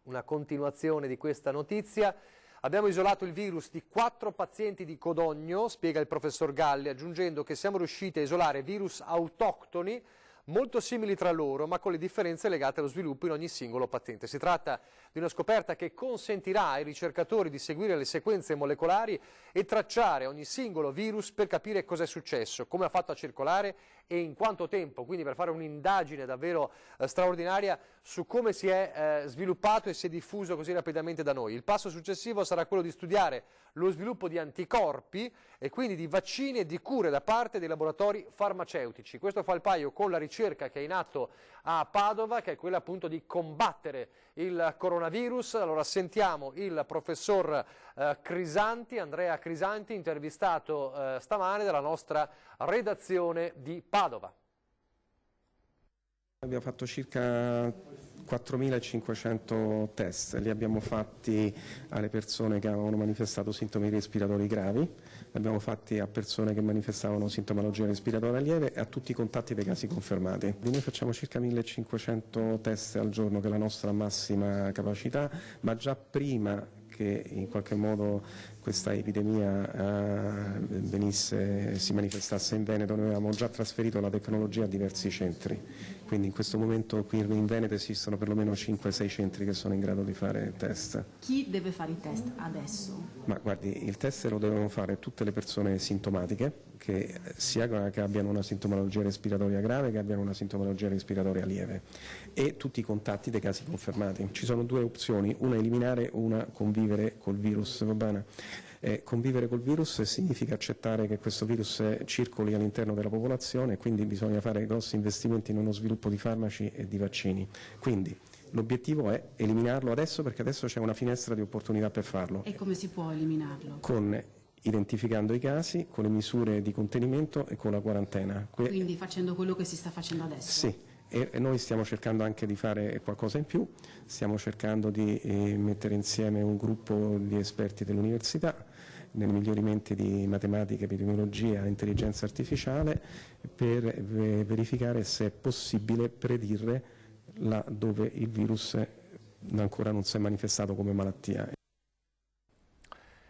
una continuazione di questa notizia. Abbiamo isolato il virus di 4 pazienti di Codogno, spiega il professor Galli, aggiungendo che siamo riusciti a isolare virus autoctoni molto simili tra loro, ma con le differenze legate allo sviluppo in ogni singolo paziente. Si tratta di una scoperta che consentirà ai ricercatori di seguire le sequenze molecolari e tracciare ogni singolo virus per capire cosa è successo, come ha fatto a circolare e in quanto tempo, quindi per fare un'indagine davvero straordinaria su come si è sviluppato e si è diffuso così rapidamente da noi. Il passo successivo sarà quello di studiare lo sviluppo di anticorpi e quindi di vaccini e di cure da parte dei laboratori farmaceutici. Questo fa il paio con la ricerca che è in atto a Padova, che è quella appunto di combattere il coronavirus. Allora sentiamo il professor Crisanti, Andrea Crisanti, intervistato stamane dalla nostra redazione di Padova. Abbiamo fatto circa 4.500 test, li abbiamo fatti alle persone che avevano manifestato sintomi respiratori gravi, li abbiamo fatti a persone che manifestavano sintomatologia respiratoria lieve e a tutti i contatti dei casi confermati. Noi facciamo circa 1.500 test al giorno, che è la nostra massima capacità, ma già prima che in qualche modo questa epidemia si manifestasse in Veneto, noi avevamo già trasferito la tecnologia a diversi centri, quindi in questo momento qui in Veneto esistono perlomeno 5-6 centri che sono in grado di fare test. Chi deve fare i test adesso? Ma guardi, il test lo devono fare tutte le persone sintomatiche, sia che abbiano una sintomatologia respiratoria grave che abbiano una sintomatologia respiratoria lieve, e tutti i contatti dei casi confermati. Ci sono due opzioni, una eliminare, una convivere col virus, va bene? Convivere col virus significa accettare che questo virus circoli all'interno della popolazione, e quindi bisogna fare grossi investimenti nello sviluppo di farmaci e di vaccini. Quindi l'obiettivo è eliminarlo adesso, perché adesso c'è una finestra di opportunità per farlo. E come si può eliminarlo? Identificando i casi, con le misure di contenimento e con la quarantena. Quindi facendo quello che si sta facendo adesso? Sì, e noi stiamo cercando anche di fare qualcosa in più, stiamo cercando di mettere insieme un gruppo di esperti dell'università nei miglioramenti di matematica, epidemiologia e intelligenza artificiale, per verificare se è possibile predire là dove il virus ancora non si è manifestato come malattia.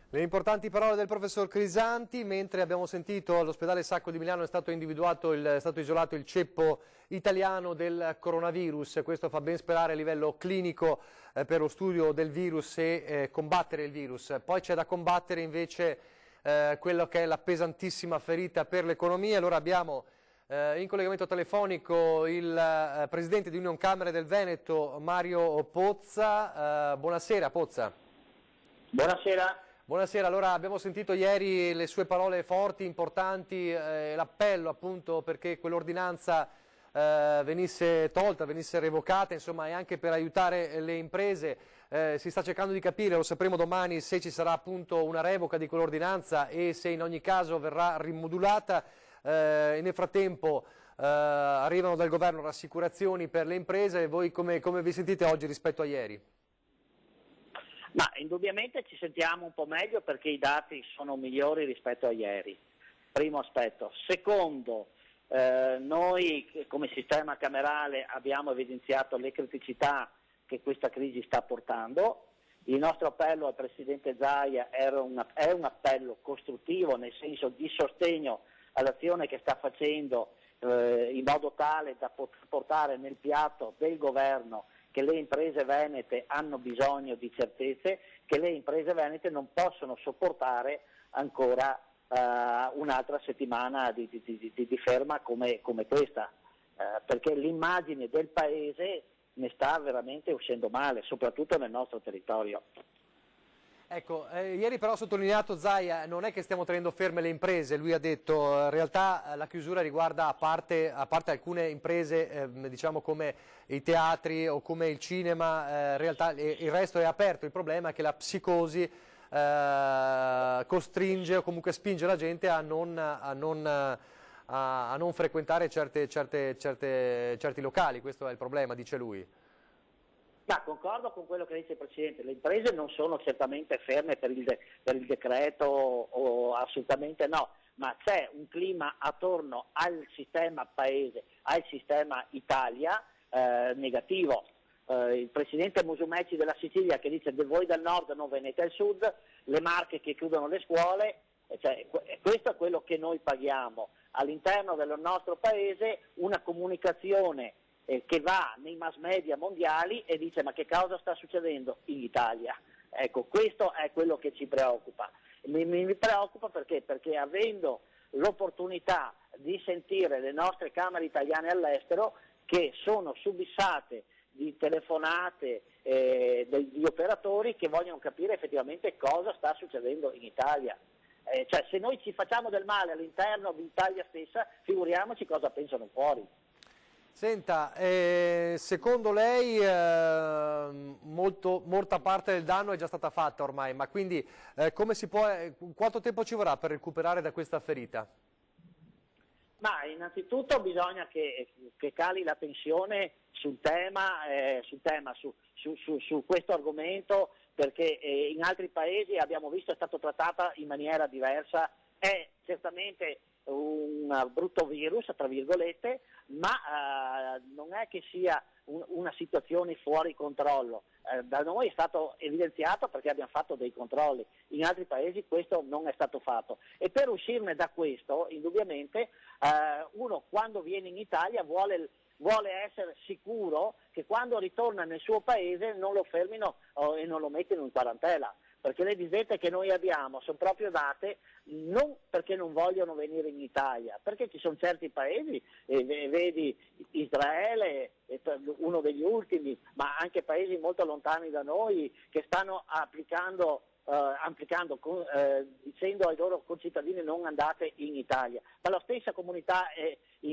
Le importanti parole del professor Crisanti. Mentre abbiamo sentito all'ospedale Sacco di Milano è stato isolato il ceppo italiano del coronavirus. Questo fa ben sperare a livello clinico per lo studio del virus e combattere il virus. Poi c'è da combattere invece quello che è la pesantissima ferita per l'economia. Allora abbiamo in collegamento telefonico il presidente di Union Camere del Veneto, Mario Pozza. Buonasera Pozza. Buonasera. Buonasera, allora abbiamo sentito ieri le sue parole forti, importanti, l'appello appunto perché quell'ordinanza venisse tolta, venisse revocata, insomma, e anche per aiutare le imprese. Si sta cercando di capire, lo sapremo domani, se ci sarà appunto una revoca di quell'ordinanza e se in ogni caso verrà rimodulata. Nel frattempo arrivano dal governo rassicurazioni per le imprese. Voi come vi sentite oggi rispetto a ieri? Ma indubbiamente ci sentiamo un po' meglio perché i dati sono migliori rispetto a ieri, primo aspetto. Secondo, noi come sistema camerale abbiamo evidenziato le criticità che questa crisi sta portando. Il nostro appello al Presidente Zaia è un appello costruttivo, nel senso di sostegno all'azione che sta facendo in modo tale da portare nel piatto del governo che le imprese venete hanno bisogno di certezze, che le imprese venete non possono sopportare ancora un'altra settimana di ferma come questa, perché l'immagine del Paese ne sta veramente uscendo male, soprattutto nel nostro territorio. Ecco, ieri però ha sottolineato Zaia, non è che stiamo tenendo ferme le imprese, lui ha detto in realtà la chiusura riguarda a parte alcune imprese diciamo come i teatri o come il cinema, in realtà il resto è aperto. Il problema è che la psicosi costringe o comunque spinge la gente a non frequentare certi locali, questo è il problema, dice lui. Ma concordo con quello che dice il Presidente, le imprese non sono certamente ferme per il decreto o assolutamente no, ma c'è un clima attorno al sistema Paese, al sistema Italia negativo. Il Presidente Musumeci della Sicilia che dice voi dal nord non venite al sud, le Marche che chiudono le scuole, cioè, questo è quello che noi paghiamo all'interno del nostro Paese, una comunicazione che va nei mass media mondiali e dice ma che cosa sta succedendo in Italia? Ecco, questo è quello che ci preoccupa. Mi preoccupa perché avendo l'opportunità di sentire le nostre camere italiane all'estero che sono subissate di telefonate di operatori che vogliono capire effettivamente cosa sta succedendo in Italia. Cioè se noi ci facciamo del male all'interno d'Italia stessa, figuriamoci cosa pensano fuori. Senta, secondo lei molta parte del danno è già stata fatta ormai, ma quindi quanto tempo ci vorrà per recuperare da questa ferita? Ma innanzitutto bisogna che cali la tensione sul su questo argomento, perché in altri paesi abbiamo visto è stato trattata in maniera diversa. È certamente un brutto virus, tra virgolette, ma non è che sia una situazione fuori controllo. Da noi è stato evidenziato perché abbiamo fatto dei controlli, in altri paesi questo non è stato fatto, e per uscirne da questo indubbiamente uno quando viene in Italia vuole essere sicuro che quando ritorna nel suo paese non lo fermino e non lo mettino in quarantena, perché le disdette che noi abbiamo sono proprio date non perché non vogliono venire in Italia, perché ci sono certi paesi, vedi Israele, uno degli ultimi, ma anche paesi molto lontani da noi, che stanno dicendo ai loro concittadini non andate in Italia. Ma la stessa comunità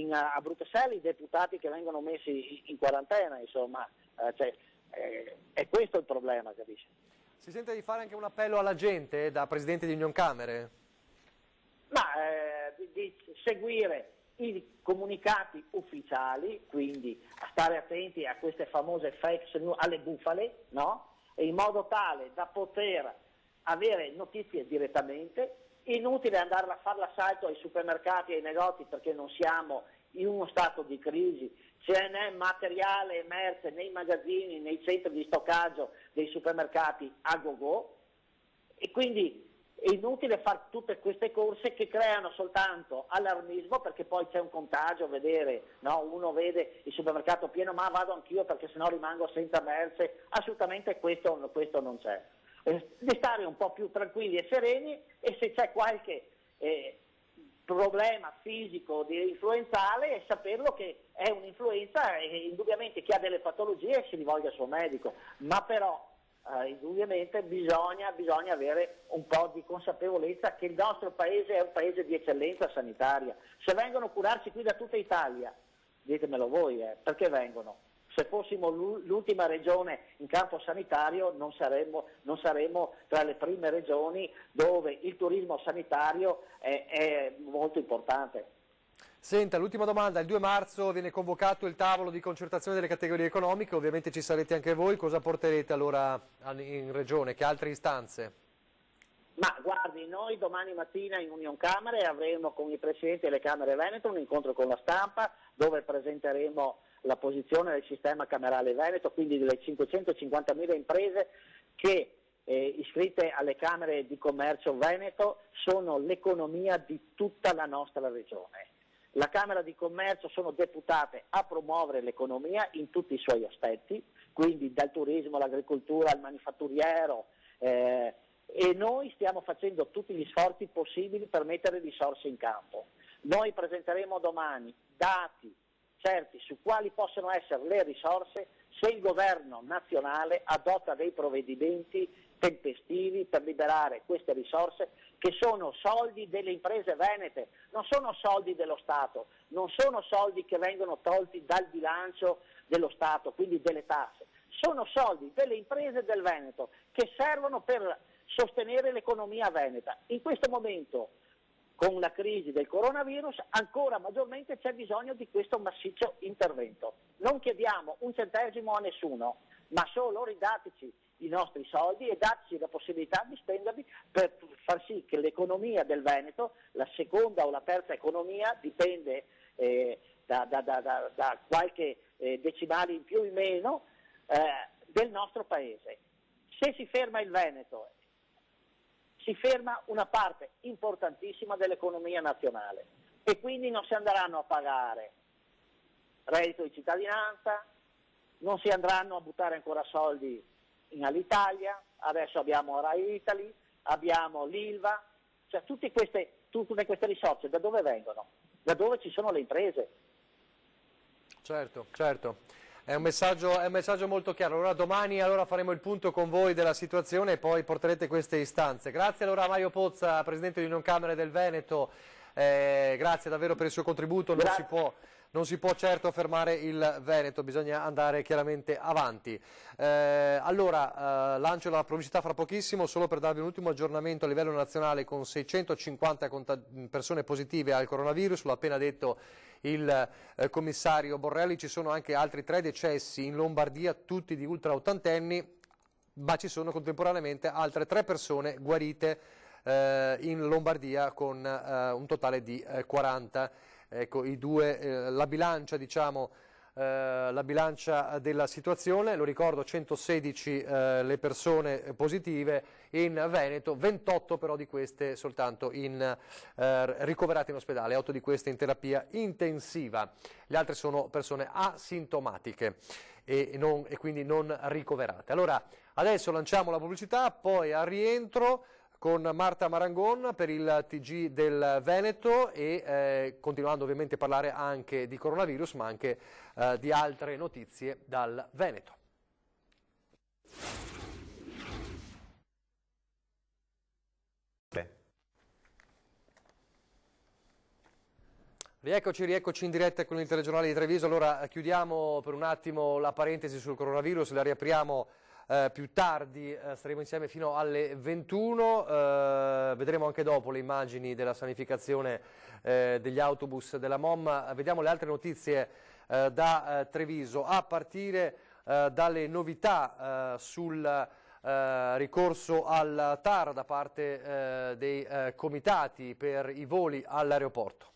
a Bruxelles, i deputati che vengono messi in quarantena, insomma, è questo il problema, capisci? Si sente di fare anche un appello alla gente da Presidente di Unioncamere? Ma di seguire i comunicati ufficiali, quindi a stare attenti a queste famose fake news, alle bufale, no? E in modo tale da poter avere notizie direttamente. Inutile andare a fare l'assalto ai supermercati e ai negozi perché non siamo in uno stato di crisi, ce n'è materiale e merce nei magazzini, nei centri di stoccaggio dei supermercati a go-go, e quindi è inutile fare tutte queste corse che creano soltanto allarmismo, perché poi c'è un contagio, uno vede il supermercato pieno, ma vado anch'io perché sennò rimango senza merce. Assolutamente questo non c'è. Di stare un po' più tranquilli e sereni, e se c'è qualche problema fisico di influenzale, e saperlo che è un'influenza, e indubbiamente chi ha delle patologie si rivolge al suo medico, ma però indubbiamente bisogna avere un po' di consapevolezza che il nostro paese è un paese di eccellenza sanitaria. Se vengono a curarsi qui da tutta Italia, ditemelo voi, perché vengono? Se fossimo l'ultima regione in campo sanitario non saremmo tra le prime regioni dove il turismo sanitario è molto importante. Senta, l'ultima domanda: il 2 marzo viene convocato il tavolo di concertazione delle categorie economiche, ovviamente ci sarete anche voi, cosa porterete allora in regione, che altre istanze? Ma guardi, noi domani mattina in Unioncamere avremo con i presidenti delle Camere Veneto un incontro con la stampa dove presenteremo la posizione del sistema camerale Veneto, quindi delle 550.000 imprese che iscritte alle Camere di Commercio Veneto sono l'economia di tutta la nostra regione. La Camera di Commercio sono deputate a promuovere l'economia in tutti i suoi aspetti, quindi dal turismo all'agricoltura al manifatturiero, e noi stiamo facendo tutti gli sforzi possibili per mettere risorse in campo. Noi presenteremo domani dati certi su quali possono essere le risorse se il governo nazionale adotta dei provvedimenti tempestivi per liberare queste risorse, che sono soldi delle imprese venete, non sono soldi dello Stato, non sono soldi che vengono tolti dal bilancio dello Stato, quindi delle tasse, sono soldi delle imprese del Veneto che servono per sostenere l'economia veneta. In questo momento, con la crisi del coronavirus, ancora maggiormente c'è bisogno di questo massiccio intervento. Non chiediamo un centesimo a nessuno, ma solo ridateci i nostri soldi e dateci la possibilità di spenderli per far sì che l'economia del Veneto, la seconda o la terza economia, dipende da qualche decimale in più o in meno, del nostro paese. Se si ferma il Veneto, si ferma una parte importantissima dell'economia nazionale, e quindi non si andranno a pagare reddito di cittadinanza, non si andranno a buttare ancora soldi in Alitalia, adesso abbiamo Rai Italy, abbiamo l'Ilva, cioè tutte queste risorse da dove vengono? Da dove ci sono le imprese? Certo. È un messaggio molto chiaro. Allora domani faremo il punto con voi della situazione e poi porterete queste istanze. Grazie allora a Mario Pozza, Presidente di Unioncamere del Veneto, grazie davvero per il suo contributo. Non si può non si può certo fermare il Veneto, bisogna andare chiaramente avanti. Allora, lancio la pubblicità fra pochissimo, solo per darvi un ultimo aggiornamento a livello nazionale con 650 persone positive al coronavirus, l'ho appena detto il commissario Borrelli. Ci sono anche altri 3 decessi in Lombardia, tutti di ultra ottantenni, ma ci sono contemporaneamente altre 3 persone guarite in Lombardia con un totale di 40. Ecco, la bilancia, diciamo, la bilancia della situazione. Lo ricordo, 116 le persone positive in Veneto, 28 però di queste soltanto ricoverate in ospedale, 8 di queste in terapia intensiva. Le altre sono persone asintomatiche e quindi non ricoverate. Allora, adesso lanciamo la pubblicità, poi al rientro con Marta Marangon per il TG del Veneto e continuando ovviamente a parlare anche di coronavirus, ma anche di altre notizie dal Veneto. Rieccoci in diretta con il telegiornale di Treviso. Allora chiudiamo per un attimo la parentesi sul coronavirus, la riapriamo più tardi, staremo insieme fino alle 21, vedremo anche dopo le immagini della sanificazione degli autobus della MOM. Vediamo le altre notizie da Treviso, a partire dalle novità sul ricorso al TAR da parte dei comitati per i voli all'aeroporto.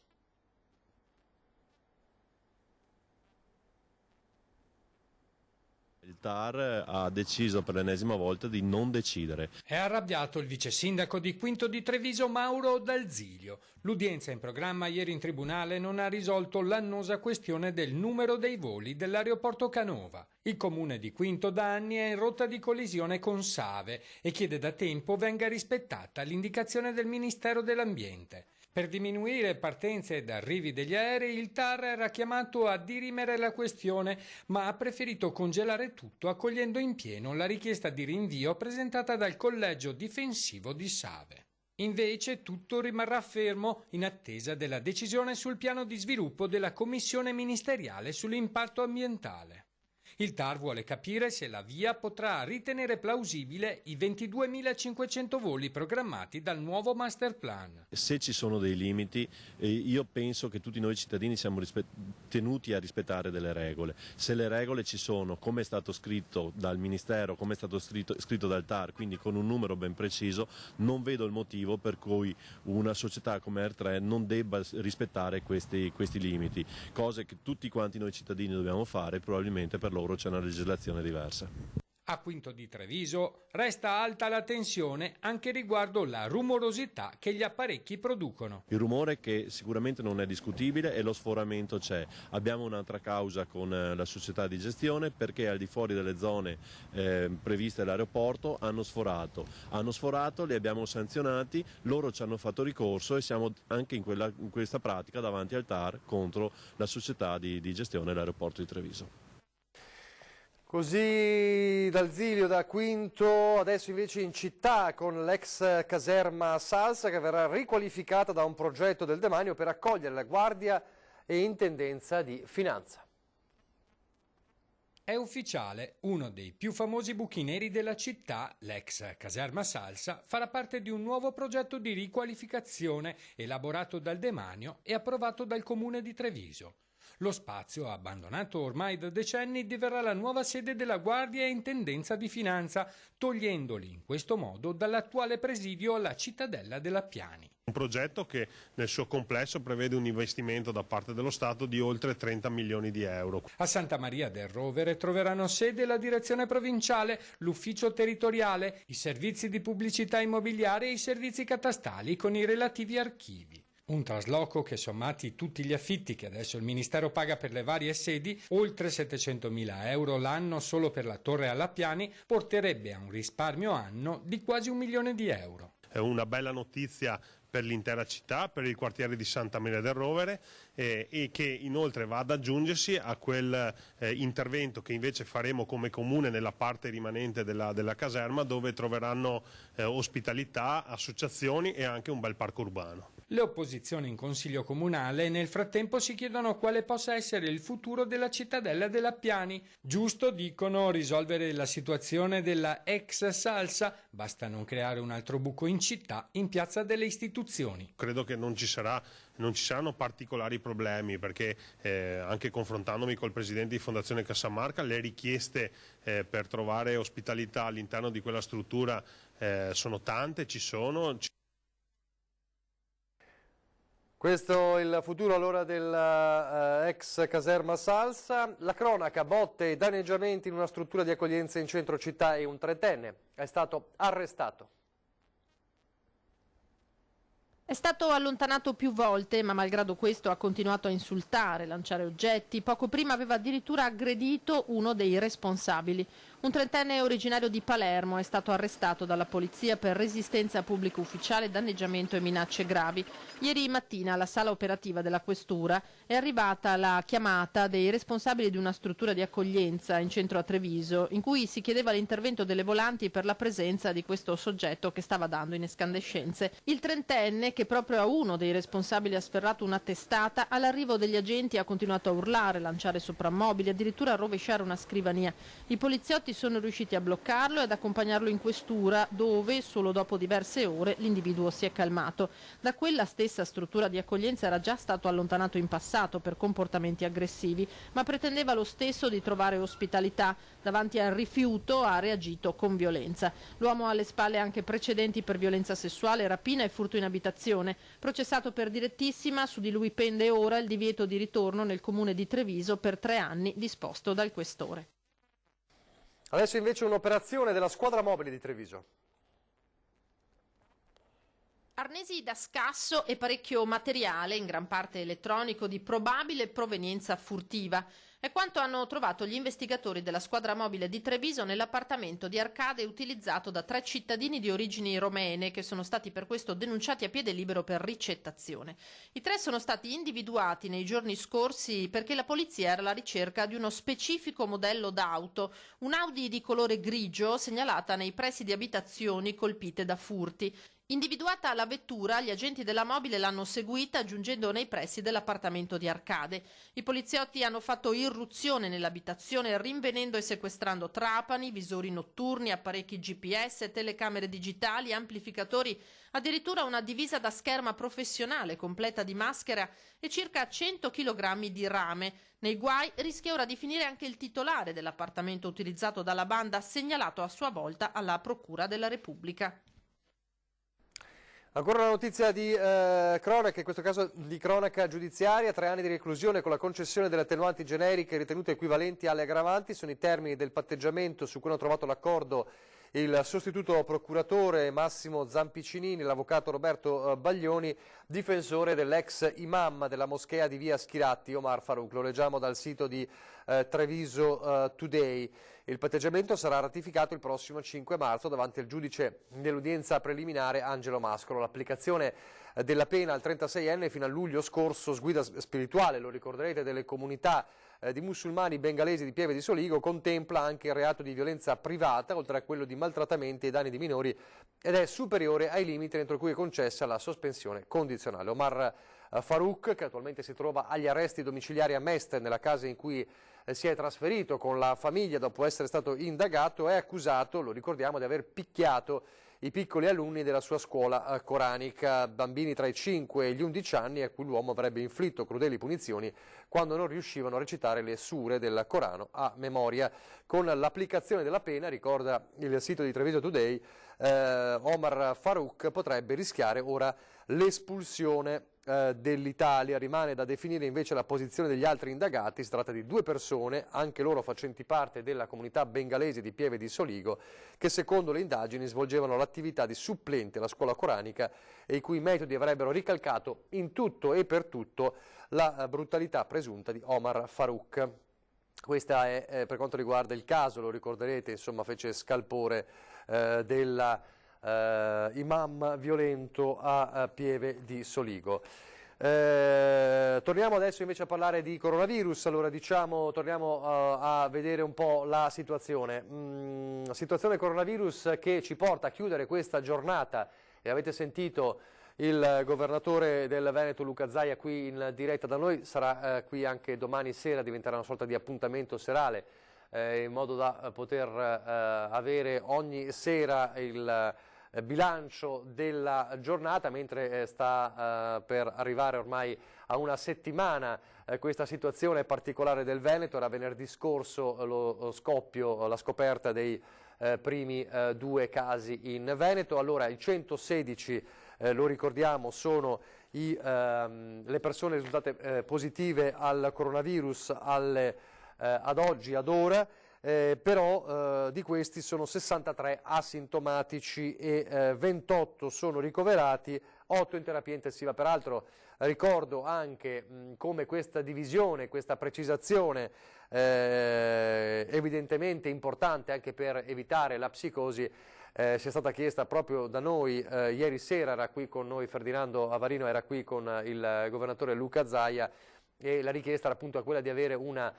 Il TAR ha deciso per l'ennesima volta di non decidere. È arrabbiato il vice sindaco di Quinto di Treviso Mauro D'Alzilio. L'udienza in programma ieri in tribunale non ha risolto l'annosa questione del numero dei voli dell'aeroporto Canova. Il comune di Quinto da anni è in rotta di collisione con Save e chiede da tempo venga rispettata l'indicazione del Ministero dell'Ambiente. Per diminuire partenze ed arrivi degli aerei, il TAR era chiamato a dirimere la questione, ma ha preferito congelare tutto, accogliendo in pieno la richiesta di rinvio presentata dal collegio difensivo di Save. Invece tutto rimarrà fermo in attesa della decisione sul piano di sviluppo della Commissione ministeriale sull'impatto ambientale. Il TAR vuole capire se la VIA potrà ritenere plausibile i 22.500 voli programmati dal nuovo master plan. Se ci sono dei limiti, io penso che tutti noi cittadini siamo tenuti a rispettare delle regole. Se le regole ci sono, come è stato scritto dal Ministero, come è stato scritto dal TAR, quindi con un numero ben preciso, non vedo il motivo per cui una società come Air 3 non debba rispettare questi limiti, cose che tutti quanti noi cittadini dobbiamo fare, probabilmente per loro c'è una legislazione diversa. A Quinto di Treviso resta alta la tensione anche riguardo la rumorosità che gli apparecchi producono. Il rumore, che sicuramente non è discutibile, e lo sforamento c'è. Abbiamo un'altra causa con la società di gestione, perché al di fuori delle zone previste all'aeroporto hanno sforato, li abbiamo sanzionati, loro ci hanno fatto ricorso e siamo anche in questa pratica davanti al TAR contro la società di gestione dell'aeroporto di Treviso. Così D'Alzilio da Quinto, adesso invece in città con l'ex caserma Salsa che verrà riqualificata da un progetto del demanio per accogliere la Guardia e Intendenza di Finanza. È ufficiale, uno dei più famosi buchi neri della città, l'ex caserma Salsa, farà parte di un nuovo progetto di riqualificazione elaborato dal demanio e approvato dal comune di Treviso. Lo spazio, abbandonato ormai da decenni, diverrà la nuova sede della Guardia e Intendenza di Finanza, togliendoli in questo modo dall'attuale presidio alla cittadella della Piani. Un progetto che nel suo complesso prevede un investimento da parte dello Stato di oltre 30 milioni di euro. A Santa Maria del Rovere troveranno sede la direzione provinciale, l'ufficio territoriale, i servizi di pubblicità immobiliare e i servizi catastali con i relativi archivi. Un trasloco che, sommati tutti gli affitti che adesso il Ministero paga per le varie sedi, oltre 700.000 euro l'anno solo per la Torre alla Piani, porterebbe a un risparmio anno di quasi 1 milione di euro. È una bella notizia per l'intera città, per il quartiere di Santa Maria del Rovere e che inoltre va ad aggiungersi a quel intervento che invece faremo come comune nella parte rimanente della caserma, dove troveranno ospitalità, associazioni e anche un bel parco urbano. Le opposizioni in Consiglio Comunale nel frattempo si chiedono quale possa essere il futuro della cittadella della Appiani. Giusto, dicono, risolvere la situazione della ex Salsa, basta non creare un altro buco in città, in piazza delle Istituzioni. Credo che non ci saranno particolari problemi, perché anche confrontandomi col presidente di Fondazione Cassamarca, le richieste per trovare ospitalità all'interno di quella struttura sono tante, ci sono. Questo è il futuro allora dell'ex caserma Salsa. La cronaca: botte e danneggiamenti in una struttura di accoglienza in centro città e un trentenne è stato arrestato. È stato allontanato più volte, ma malgrado questo ha continuato a insultare, lanciare oggetti. Poco prima aveva addirittura aggredito uno dei responsabili. Un trentenne originario di Palermo è stato arrestato dalla polizia per resistenza a pubblico ufficiale, danneggiamento e minacce gravi. Ieri mattina alla sala operativa della questura è arrivata la chiamata dei responsabili di una struttura di accoglienza in centro a Treviso, in cui si chiedeva l'intervento delle volanti per la presenza di questo soggetto che stava dando in escandescenze. Il trentenne, che proprio a uno dei responsabili ha sferrato una testata, all'arrivo degli agenti ha continuato a urlare, lanciare soprammobili, addirittura a rovesciare una scrivania. I poliziotti sono riusciti a bloccarlo e ad accompagnarlo in questura, dove solo dopo diverse ore l'individuo si è calmato. Da quella stessa struttura di accoglienza era già stato allontanato in passato per comportamenti aggressivi, ma pretendeva lo stesso di trovare ospitalità. Davanti al rifiuto ha reagito con violenza. L'uomo ha alle spalle anche precedenti per violenza sessuale, rapina e furto in abitazione. Processato per direttissima, su di lui pende ora il divieto di ritorno nel comune di Treviso per 3 anni, disposto dal questore. Adesso invece un'operazione della squadra mobile di Treviso. Arnesi da scasso e parecchio materiale, in gran parte elettronico, di probabile provenienza furtiva. È quanto hanno trovato gli investigatori della squadra mobile di Treviso nell'appartamento di Arcade utilizzato da 3 cittadini di origini romene che sono stati per questo denunciati a piede libero per ricettazione. I 3 sono stati individuati nei giorni scorsi perché la polizia era alla ricerca di uno specifico modello d'auto, un'Audi di colore grigio segnalata nei pressi di abitazioni colpite da furti. Individuata la vettura, gli agenti della mobile l'hanno seguita giungendo nei pressi dell'appartamento di Arcade. I poliziotti hanno fatto irruzione nell'abitazione rinvenendo e sequestrando trapani, visori notturni, apparecchi GPS, telecamere digitali, amplificatori, addirittura una divisa da scherma professionale completa di maschera e circa 100 kg di rame. Nei guai rischia ora di finire anche il titolare dell'appartamento utilizzato dalla banda, segnalato a sua volta alla Procura della Repubblica. Ancora una notizia di cronaca, in questo caso di cronaca giudiziaria: 3 anni di reclusione con la concessione delle attenuanti generiche ritenute equivalenti alle aggravanti. Sono i termini del patteggiamento su cui hanno trovato l'accordo il sostituto procuratore Massimo Zampiccinini, l'avvocato Roberto Baglioni, difensore dell'ex imam della moschea di via Schiratti, Omar Farouk. Lo leggiamo dal sito di Treviso Today. Il patteggiamento sarà ratificato il prossimo 5 marzo davanti al giudice dell'udienza preliminare Angelo Mascolo. L'applicazione della pena al 36enne fino a luglio scorso, sguida spirituale, lo ricorderete, delle comunità di musulmani bengalesi di Pieve di Soligo, contempla anche il reato di violenza privata, oltre a quello di maltrattamenti ai danni di minori, ed è superiore ai limiti entro cui è concessa la sospensione condizionale. Omar Farouk, che attualmente si trova agli arresti domiciliari a Mestre, nella casa in cui si è trasferito con la famiglia dopo essere stato indagato, è accusato, lo ricordiamo, di aver picchiato i piccoli alunni della sua scuola coranica, bambini tra i 5 e gli 11 anni a cui l'uomo avrebbe inflitto crudeli punizioni quando non riuscivano a recitare le sure del Corano a memoria. Con l'applicazione della pena, ricorda il sito di Treviso Today, Omar Farouk potrebbe rischiare ora l'espulsione dell'Italia. Rimane da definire invece la posizione degli altri indagati. Si tratta di 2 persone, anche loro facenti parte della comunità bengalese di Pieve di Soligo, che secondo le indagini svolgevano l'attività di supplente alla scuola coranica e i cui metodi avrebbero ricalcato in tutto e per tutto la brutalità presunta di Omar Farouk. Questa è per quanto riguarda il caso, lo ricorderete, insomma, fece scalpore della imam violento a Pieve di Soligo. Torniamo adesso invece a parlare di coronavirus. Allora torniamo a vedere un po' la situazione. Situazione coronavirus che ci porta a chiudere questa giornata, e avete sentito il governatore del Veneto Luca Zaia qui in diretta da noi, sarà qui anche domani sera, diventerà una sorta di appuntamento serale, in modo da poter avere ogni sera il bilancio della giornata, mentre sta per arrivare ormai a una settimana questa situazione particolare del Veneto. Era venerdì scorso la scoperta dei primi 2 casi in Veneto. Allora i 116, lo ricordiamo, sono le persone risultate positive al coronavirus ad oggi, ad ora. Però di questi sono 63 asintomatici e 28 sono ricoverati, 8 in terapia intensiva. Peraltro ricordo anche come questa divisione, questa precisazione evidentemente importante anche per evitare la psicosi, sia stata chiesta proprio da noi. Ieri sera era qui con noi Ferdinando Avarino, era qui con il governatore Luca Zaia, e la richiesta era appunto quella di avere un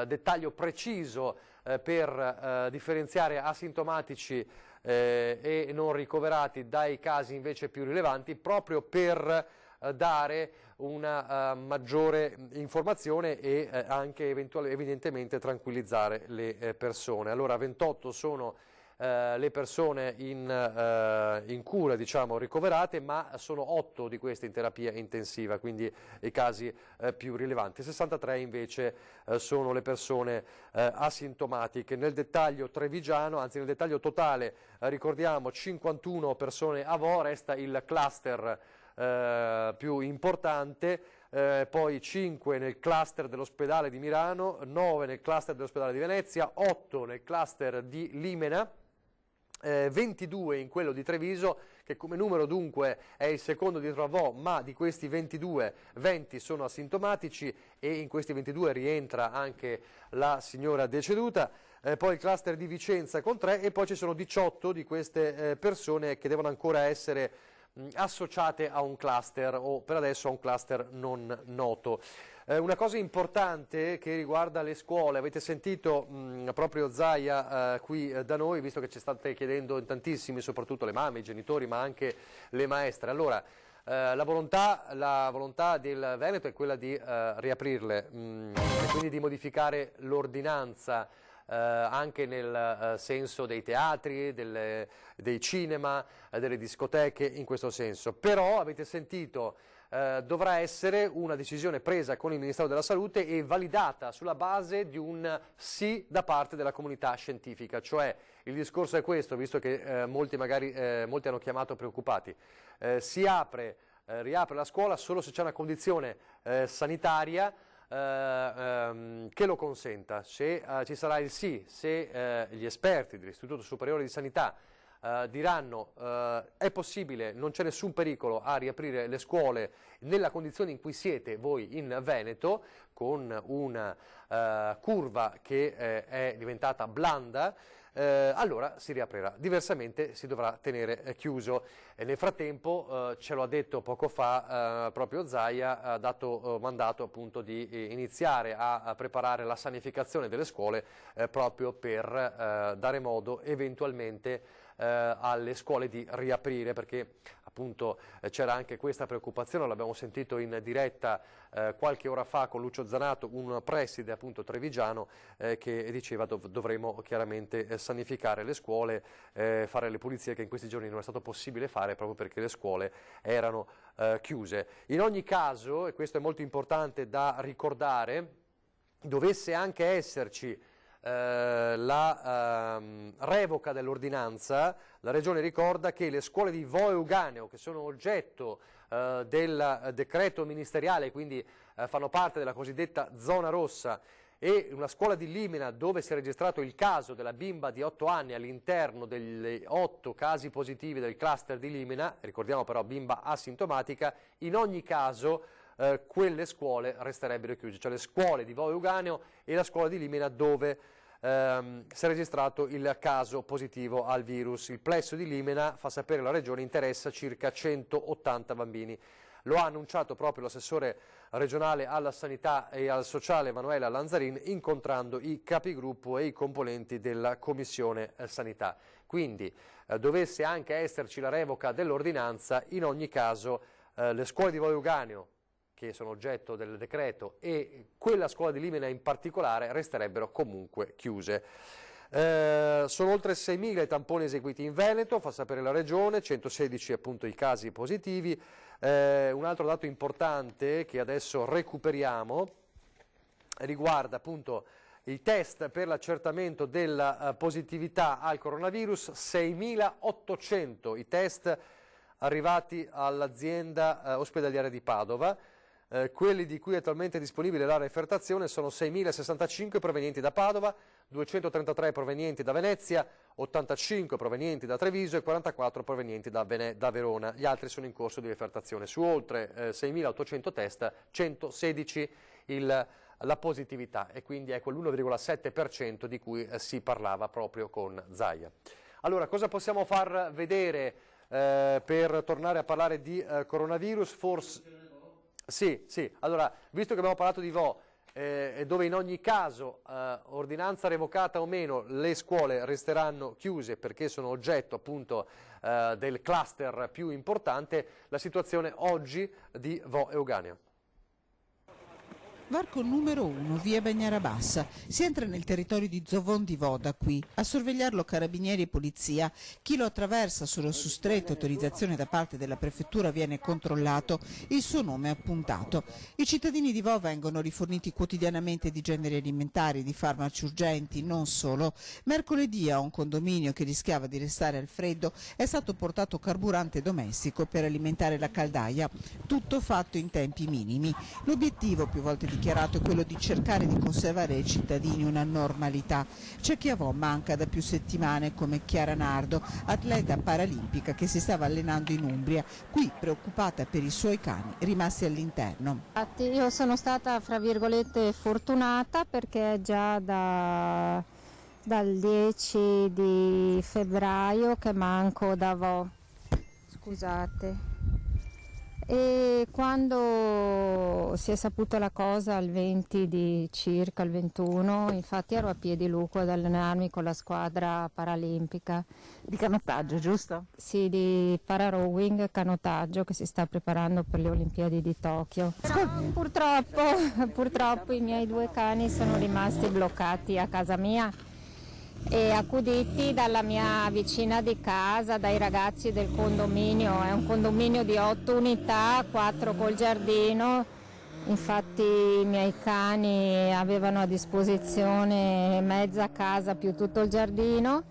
dettaglio preciso per differenziare asintomatici e non ricoverati dai casi invece più rilevanti, proprio per dare una maggiore informazione e anche evidentemente tranquillizzare le persone. Allora 28 sono le persone in cura, diciamo, ricoverate, ma sono 8 di queste in terapia intensiva, quindi i casi più rilevanti. 63 invece sono le persone asintomatiche. Nel dettaglio trevigiano, anzi nel dettaglio totale, ricordiamo 51 persone a Vo, resta il cluster più importante, poi 5 nel cluster dell'ospedale di Milano, 9 nel cluster dell'ospedale di Venezia, 8 nel cluster di Limena, 22 in quello di Treviso, che come numero dunque è il secondo dietro a Vo, ma di questi 22, 20 sono asintomatici, e in questi 22 rientra anche la signora deceduta. Poi il cluster di Vicenza con 3, e poi ci sono 18 di queste persone che devono ancora essere associate a un cluster, o per adesso a un cluster non noto. Una cosa importante che riguarda le scuole, avete sentito proprio Zaia qui da noi, visto che ci state chiedendo in tantissimi, soprattutto le mamme, i genitori, ma anche le maestre. Allora la volontà del Veneto è quella di riaprirle e quindi di modificare l'ordinanza anche nel senso dei teatri, dei cinema, delle discoteche, in questo senso. Però avete sentito, dovrà essere una decisione presa con il Ministero della Salute e validata sulla base di un sì da parte della comunità scientifica. Cioè, il discorso è questo, visto che molti hanno chiamato preoccupati. Riapre la scuola solo se c'è una condizione sanitaria che lo consenta. Se ci sarà il sì, se gli esperti dell'Istituto Superiore di Sanità diranno è possibile, non c'è nessun pericolo a riaprire le scuole nella condizione in cui siete voi in Veneto, con una curva che è diventata blanda, allora si riaprirà, diversamente si dovrà tenere chiuso. E nel frattempo ce lo ha detto poco fa proprio Zaia, ha dato mandato appunto di iniziare a preparare la sanificazione delle scuole proprio per dare modo eventualmente alle scuole di riaprire, perché appunto c'era anche questa preoccupazione. L'abbiamo sentito in diretta qualche ora fa con Lucio Zanato, un preside appunto trevigiano, che diceva dovremo chiaramente sanificare le scuole, fare le pulizie, che in questi giorni non è stato possibile fare proprio perché le scuole erano chiuse. In ogni caso, e questo è molto importante da ricordare, dovesse anche esserci la revoca dell'ordinanza, la Regione ricorda che le scuole di Vo Euganeo, che sono oggetto del decreto ministeriale, quindi fanno parte della cosiddetta zona rossa, e una scuola di Limena dove si è registrato il caso della bimba di 8 anni all'interno degli 8 casi positivi del cluster di Limena, ricordiamo però bimba asintomatica, in ogni caso quelle scuole resterebbero chiuse, cioè le scuole di Vo Euganeo e la scuola di Limena dove si è registrato il caso positivo al virus. Il plesso di Limena, fa sapere la Regione, interessa circa 180 bambini. Lo ha annunciato proprio l'assessore regionale alla sanità e al sociale Emanuela Lanzarin, incontrando i capigruppo e i componenti della Commissione Sanità. Quindi dovesse anche esserci la revoca dell'ordinanza, in ogni caso le scuole di Vo Euganeo, che sono oggetto del decreto, e quella scuola di Limena in particolare resterebbero comunque chiuse. Sono oltre 6.000 i tamponi eseguiti in Veneto, fa sapere la Regione, 116 appunto i casi positivi. Un altro dato importante che adesso recuperiamo riguarda appunto i test per l'accertamento della positività al coronavirus. 6.800 i test arrivati all'azienda ospedaliera di Padova. Quelli di cui è attualmente disponibile la refertazione sono 6.065 provenienti da Padova, 233 provenienti da Venezia, 85 provenienti da Treviso e 44 provenienti da Verona. Gli altri sono in corso di refertazione. Su oltre 6.800 test, 116 la positività, e quindi è quell'1,7% di cui si parlava proprio con Zaia. Allora, cosa possiamo far vedere per tornare a parlare di coronavirus? Forse... Sì, allora, visto che abbiamo parlato di Vo, dove in ogni caso, ordinanza revocata o meno, le scuole resteranno chiuse perché sono oggetto appunto del cluster più importante, la situazione oggi di Vo Euganeo. Varco numero 1, via Bagnara Bassa. Si entra nel territorio di Zovon di Vo da qui. A sorvegliarlo carabinieri e polizia. Chi lo attraversa solo su stretta autorizzazione da parte della prefettura viene controllato. Il suo nome è appuntato. I cittadini di Vo vengono riforniti quotidianamente di generi alimentari, di farmaci urgenti, non solo. Mercoledì a un condominio che rischiava di restare al freddo è stato portato carburante domestico per alimentare la caldaia. Tutto fatto in tempi minimi. L'obiettivo, più volte dichiarato, è quello di cercare di conservare ai cittadini una normalità. C'è chi a Vo manca da più settimane, come Chiara Nardo, atleta paralimpica che si stava allenando in Umbria, qui preoccupata per i suoi cani rimasti all'interno. Io sono stata, fra virgolette, fortunata perché già dal 10 di febbraio che manco da Vo. Scusate. E quando si è saputa la cosa al 20 di circa, il 21, infatti ero a Piediluco ad allenarmi con la squadra paralimpica. Di canottaggio, giusto? Sì, di pararowing, canottaggio, che si sta preparando per le Olimpiadi di Tokyo. Purtroppo i miei 2 cani sono rimasti bloccati a casa mia e accuditi dalla mia vicina di casa, dai ragazzi del condominio. È un condominio di 8 unità, 4 col giardino. Infatti i miei cani avevano a disposizione mezza casa più tutto il giardino,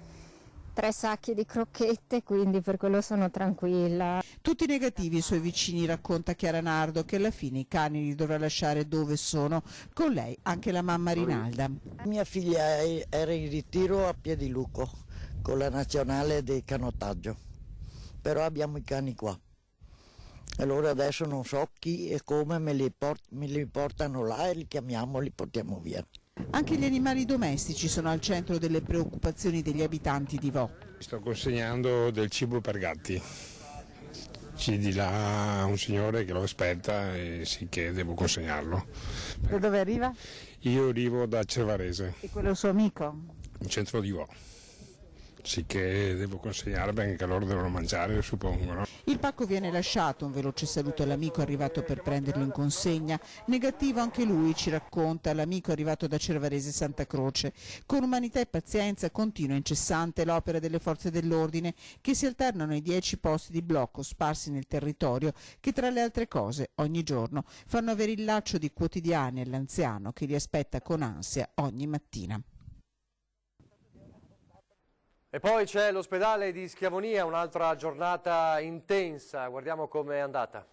3 sacchi di crocchette, quindi per quello sono tranquilla. Tutti negativi i suoi vicini, racconta Chiara Nardo, che alla fine i cani li dovrà lasciare dove sono. Con lei anche la mamma Rinalda. Mia figlia era in ritiro a Piediluco con la nazionale di canottaggio, però abbiamo i cani qua. Allora adesso non so chi e come me li portano là e li chiamiamo, li portiamo via. Anche gli animali domestici sono al centro delle preoccupazioni degli abitanti di Vo. Sto consegnando del cibo per gatti. Ci di là un signore che lo aspetta e sì che devo consegnarlo. Da dove arriva? Io arrivo da Cervarese. E quello è il suo amico? In centro di Vo. Sì che devo consegnare perché anche loro devono mangiare, suppongo, no? Il pacco viene lasciato, un veloce saluto all'amico arrivato per prenderlo in consegna. Negativo anche lui, ci racconta l'amico arrivato da Cervarese Santa Croce. Con umanità e pazienza continua incessante l'opera delle forze dell'ordine che si alternano ai 10 posti di blocco sparsi nel territorio che, tra le altre cose, ogni giorno fanno avere il laccio di quotidiani all'anziano che li aspetta con ansia ogni mattina. E poi c'è l'ospedale di Schiavonia, un'altra giornata intensa, guardiamo come è andata.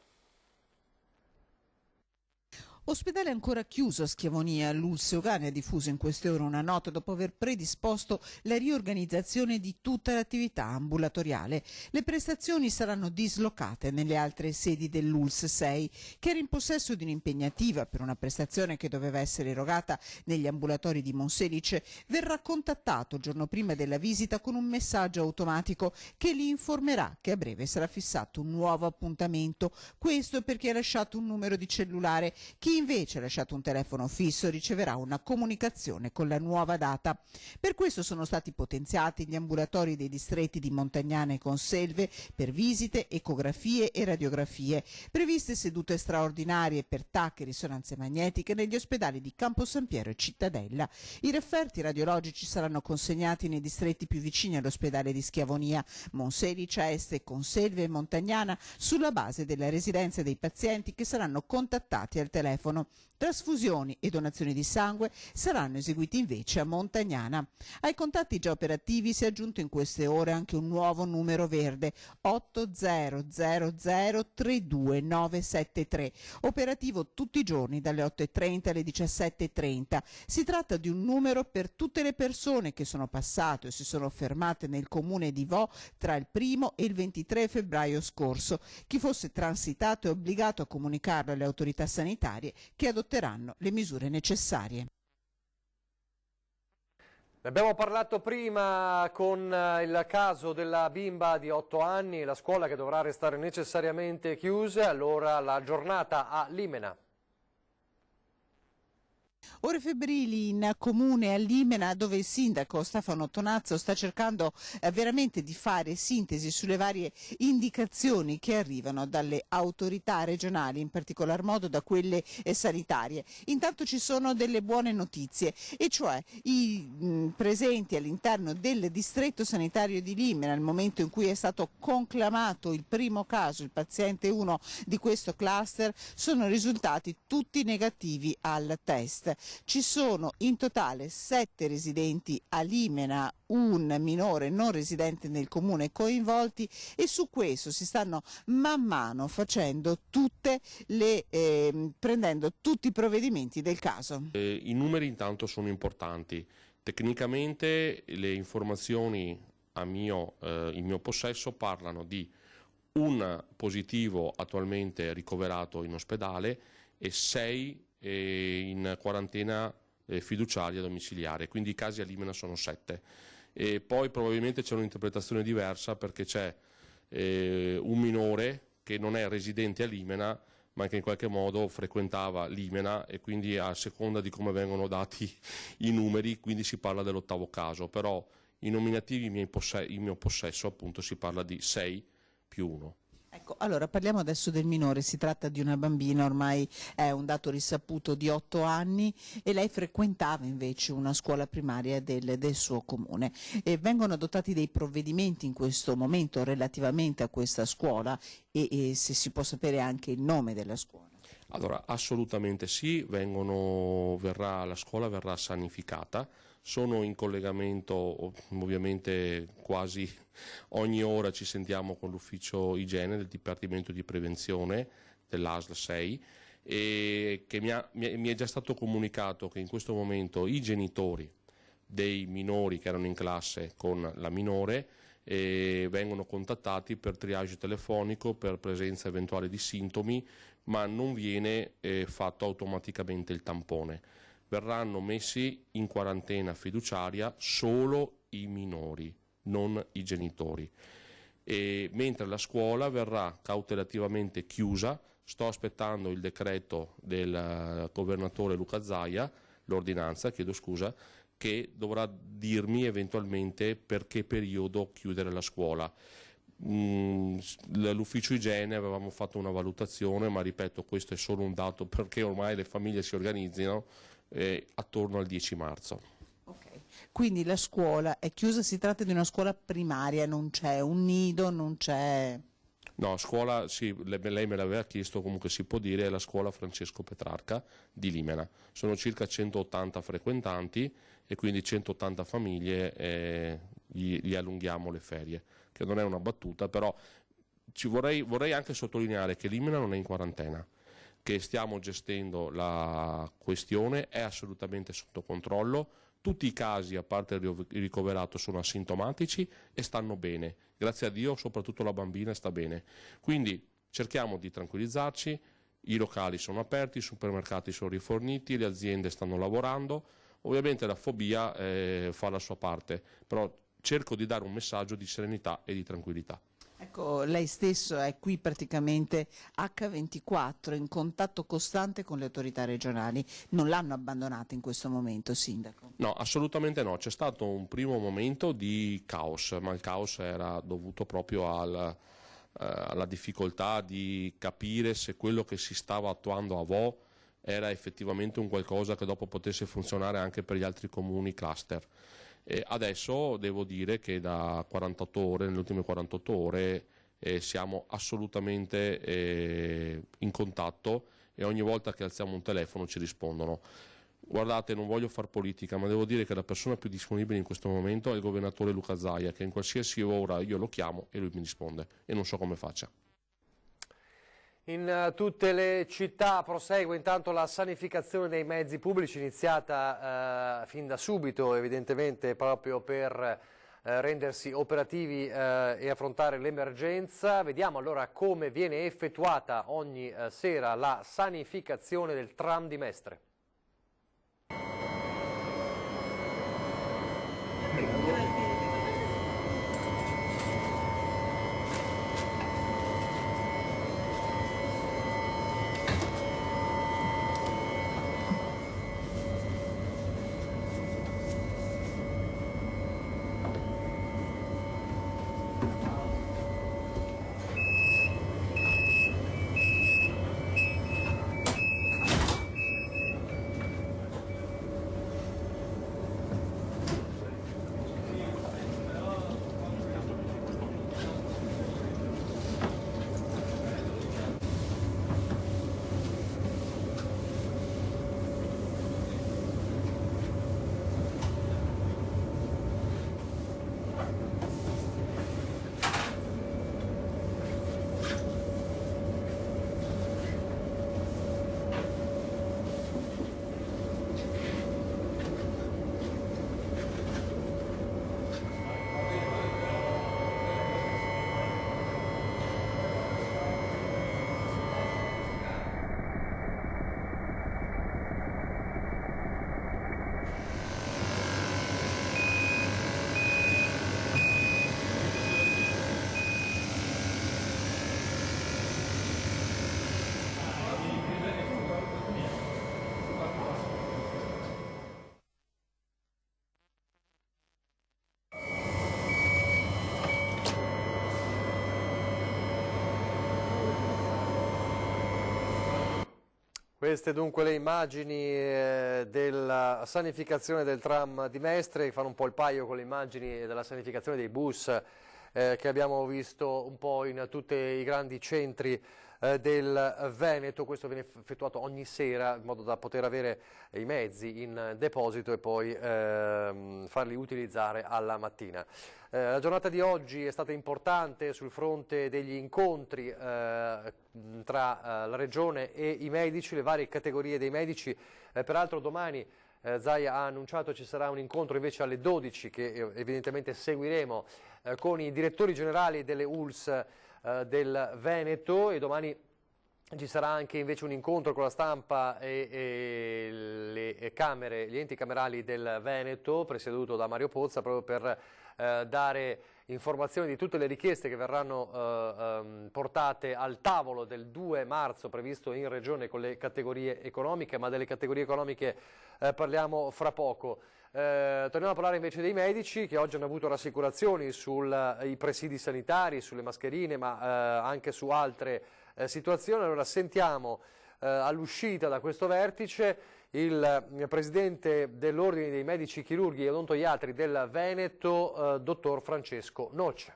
Ospedale ancora chiuso a Schiavonia. L'ULSS Euganea ha diffuso in queste ore una nota dopo aver predisposto la riorganizzazione di tutta l'attività ambulatoriale. Le prestazioni saranno dislocate nelle altre sedi dell'ULSS 6, che era in possesso di un'impegnativa per una prestazione che doveva essere erogata negli ambulatori di Monselice. Verrà contattato il giorno prima della visita con un messaggio automatico che li informerà che a breve sarà fissato un nuovo appuntamento. Questo perché ha lasciato un numero di cellulare. Chi invece ha lasciato un telefono fisso riceverà una comunicazione con la nuova data. Per questo sono stati potenziati gli ambulatori dei distretti di Montagnana e Conselve per visite, ecografie e radiografie. Previste sedute straordinarie per TAC e risonanze magnetiche negli ospedali di Campo San Piero e Cittadella. I referti radiologici saranno consegnati nei distretti più vicini all'ospedale di Schiavonia, Monselice, Este, Conselve e Montagnana, sulla base della residenza dei pazienti che saranno contattati al telefono. Trasfusioni e donazioni di sangue saranno eseguiti invece a Montagnana. Ai contatti già operativi si è aggiunto in queste ore anche un nuovo numero verde, 800032973, operativo tutti i giorni dalle 8:30 alle 17:30. Si tratta di un numero per tutte le persone che sono passate o si sono fermate nel comune di Vo tra il 1° e il 23 febbraio scorso. Chi fosse transitato è obbligato a comunicarlo alle autorità sanitarie che adotteranno le misure necessarie. Ne abbiamo parlato prima con il caso della bimba di 8 anni, la scuola che dovrà restare necessariamente chiusa, allora la giornata a Limena. Ore febbrili in comune a Limena, dove il sindaco Stefano Tonazzo sta cercando veramente di fare sintesi sulle varie indicazioni che arrivano dalle autorità regionali, in particolar modo da quelle sanitarie. Intanto ci sono delle buone notizie, e cioè i presenti all'interno del distretto sanitario di Limena, al momento in cui è stato conclamato il primo caso, il paziente 1 di questo cluster, sono risultati tutti negativi al test. Ci sono in totale 7 residenti a Limena, un minore non residente nel comune coinvolti, e su questo si stanno man mano facendo prendendo tutti i provvedimenti del caso. I numeri intanto sono importanti. Tecnicamente le informazioni in mio possesso parlano di un positivo attualmente ricoverato in ospedale e 6 in quarantena fiduciaria domiciliare, quindi i casi a Limena sono 7. E poi probabilmente c'è un'interpretazione diversa, perché c'è un minore che non è residente a Limena ma che in qualche modo frequentava Limena, e quindi a seconda di come vengono dati i numeri, quindi si parla dell'8° caso, però i nominativi in mio possesso appunto si parla di 6 più 1. Ecco, allora parliamo adesso del minore. Si tratta di una bambina, ormai è un dato risaputo, di 8 anni, e lei frequentava invece una scuola primaria del suo comune. E vengono adottati dei provvedimenti in questo momento relativamente a questa scuola, e se si può sapere anche il nome della scuola? Allora, assolutamente sì, la scuola verrà sanificata. Sono in collegamento, ovviamente quasi ogni ora ci sentiamo con l'ufficio igiene del Dipartimento di Prevenzione dell'ASL 6, e che mi è già stato comunicato che in questo momento i genitori dei minori che erano in classe con la minore vengono contattati per triage telefonico per presenza eventuale di sintomi, ma non viene fatto automaticamente il tampone. Verranno messi in quarantena fiduciaria solo i minori, non i genitori. Mentre la scuola verrà cautelativamente chiusa. Sto aspettando il decreto del governatore Luca Zaia, l'ordinanza, chiedo scusa, che dovrà dirmi eventualmente per che periodo chiudere la scuola. L'ufficio igiene avevamo fatto una valutazione, ma ripeto, questo è solo un dato perché ormai le famiglie si organizzino, attorno al 10 marzo. Okay. Quindi la scuola è chiusa, si tratta di una scuola primaria, non c'è un nido, non c'è... No, scuola, sì, lei me l'aveva chiesto, comunque si può dire, è la scuola Francesco Petrarca di Limena. Sono circa 180 frequentanti e quindi 180 famiglie, gli allunghiamo le ferie, che non è una battuta, però vorrei anche sottolineare che Limena non è in quarantena, che stiamo gestendo la questione, è assolutamente sotto controllo. Tutti i casi, a parte il ricoverato, sono asintomatici e stanno bene. Grazie a Dio, soprattutto la bambina sta bene. Quindi cerchiamo di tranquillizzarci, i locali sono aperti, i supermercati sono riforniti, le aziende stanno lavorando. Ovviamente la fobia fa la sua parte, però cerco di dare un messaggio di serenità e di tranquillità. Ecco, lei stesso è qui praticamente H24, in contatto costante con le autorità regionali. Non l'hanno abbandonata in questo momento, Sindaco? No, assolutamente no. C'è stato un primo momento di caos, ma il caos era dovuto proprio alla difficoltà di capire se quello che si stava attuando a Vo era effettivamente un qualcosa che dopo potesse funzionare anche per gli altri comuni cluster. Adesso devo dire che da 48 ore, nelle ultime 48 ore, siamo assolutamente in contatto e ogni volta che alziamo un telefono ci rispondono. Guardate, non voglio far politica, ma devo dire che la persona più disponibile in questo momento è il governatore Luca Zaia, che in qualsiasi ora io lo chiamo e lui mi risponde e non so come faccia. In tutte le città prosegue intanto la sanificazione dei mezzi pubblici, iniziata fin da subito evidentemente proprio per rendersi operativi e affrontare l'emergenza. Vediamo allora come viene effettuata ogni sera la sanificazione del tram di Mestre. Queste dunque le immagini della sanificazione del tram di Mestre, che fanno un po' il paio con le immagini della sanificazione dei bus che abbiamo visto un po' in tutti i grandi centri del Veneto. Questo viene effettuato ogni sera in modo da poter avere i mezzi in deposito e poi farli utilizzare alla mattina. La giornata di oggi è stata importante sul fronte degli incontri tra la Regione e i medici, le varie categorie dei medici. Peraltro domani Zaia ha annunciato ci sarà un incontro invece alle 12 che evidentemente seguiremo con i direttori generali delle ULS del Veneto, e domani ci sarà anche invece un incontro con la stampa e le camere, gli enti camerali del Veneto, presieduto da Mario Pozza, proprio per dare informazioni di tutte le richieste che verranno portate al tavolo del 2 marzo previsto in Regione con le categorie economiche, ma delle categorie economiche parliamo fra poco. Torniamo a parlare invece dei medici, che oggi hanno avuto rassicurazioni sui presidi sanitari, sulle mascherine, ma anche su altre situazioni. Allora sentiamo all'uscita da questo vertice il presidente dell'Ordine dei Medici Chirurghi e Odontoiatri del Veneto, dottor Francesco Noce.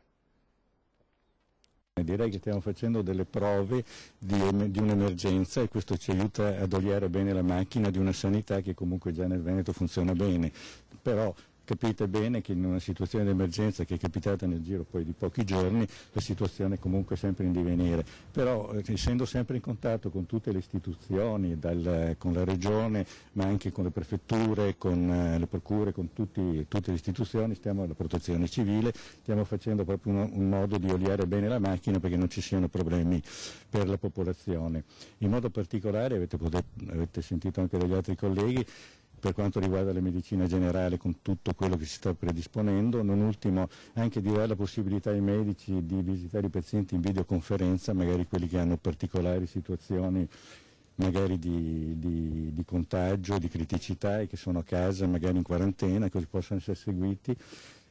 Direi che stiamo facendo delle prove di un'emergenza, e questo ci aiuta ad oliare bene la macchina di una sanità che comunque già nel Veneto funziona bene, però capite bene che in una situazione di emergenza che è capitata nel giro poi di pochi giorni, la situazione è comunque sempre in divenire, però essendo sempre in contatto con tutte le istituzioni, con la Regione, ma anche con le prefetture, con le procure, con tutte le istituzioni, stiamo alla Protezione Civile, stiamo facendo proprio un modo di oliare bene la macchina perché non ci siano problemi per la popolazione. In modo particolare avete sentito anche dagli altri colleghi, per quanto riguarda la medicina generale, con tutto quello che si sta predisponendo, non ultimo anche di dare la possibilità ai medici di visitare i pazienti in videoconferenza, magari quelli che hanno particolari situazioni magari di contagio, di criticità e che sono a casa magari in quarantena, così possono essere seguiti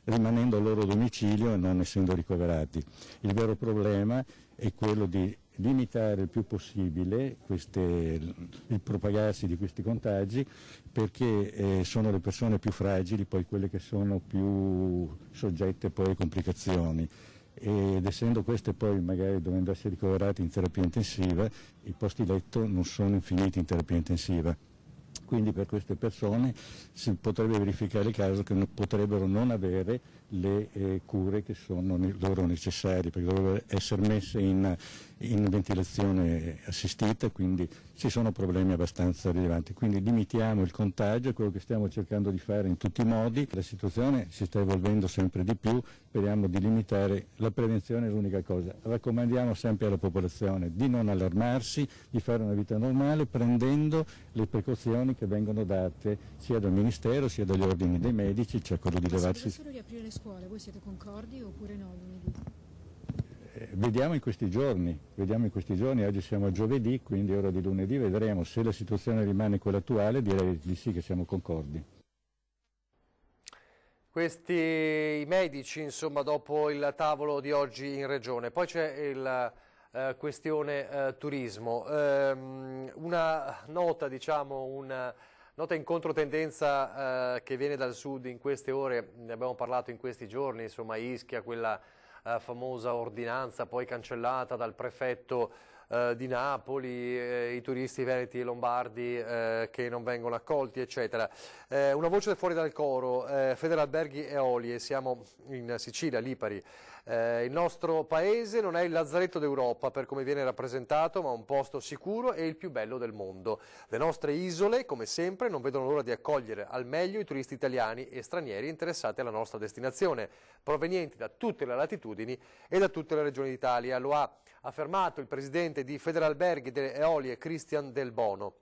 rimanendo al loro domicilio e non essendo ricoverati. Il vero problema è quello di limitare il più possibile il propagarsi di questi contagi, perché sono le persone più fragili poi quelle che sono più soggette poi a complicazioni, ed essendo queste poi magari dovendo essere ricoverate in terapia intensiva, i posti letto non sono infiniti in terapia intensiva. Quindi per queste persone si potrebbe verificare il caso che potrebbero non avere le cure che sono loro necessarie, perché dovrebbero essere messe in ventilazione assistita, quindi ci sono problemi abbastanza rilevanti. Quindi limitiamo il contagio, è quello che stiamo cercando di fare in tutti i modi. La situazione si sta evolvendo sempre di più, speriamo di limitare. La prevenzione è l'unica cosa. Raccomandiamo sempre alla popolazione di non allarmarsi, di fare una vita normale prendendo le precauzioni che vengono date sia dal Ministero sia dagli ordini dei medici, cioè quello di levarsi. Se dovessero riaprire le scuole, voi siete concordi oppure no lunedì? Vediamo in questi giorni, oggi siamo a giovedì, quindi ora di lunedì vedremo. Se la situazione rimane quella attuale direi di sì che siamo concordi. Questi i medici, insomma, dopo il tavolo di oggi in Regione. Poi c'è la questione turismo. Una nota, diciamo, una nota in controtendenza che viene dal sud in queste ore, ne abbiamo parlato in questi giorni, insomma, Ischia, quella famosa ordinanza poi cancellata dal prefetto di Napoli, i turisti veneti e lombardi che non vengono accolti, eccetera. Una voce fuori dal coro, Federalberghi Eolie, siamo in Sicilia, Lipari. Il nostro paese non è il lazzaretto d'Europa per come viene rappresentato, ma un posto sicuro e il più bello del mondo. Le nostre isole, come sempre, non vedono l'ora di accogliere al meglio i turisti italiani e stranieri interessati alla nostra destinazione, provenienti da tutte le latitudini e da tutte le regioni d'Italia. Lo ha affermato il presidente di Federalberghi Eolie, Cristian Del Bono.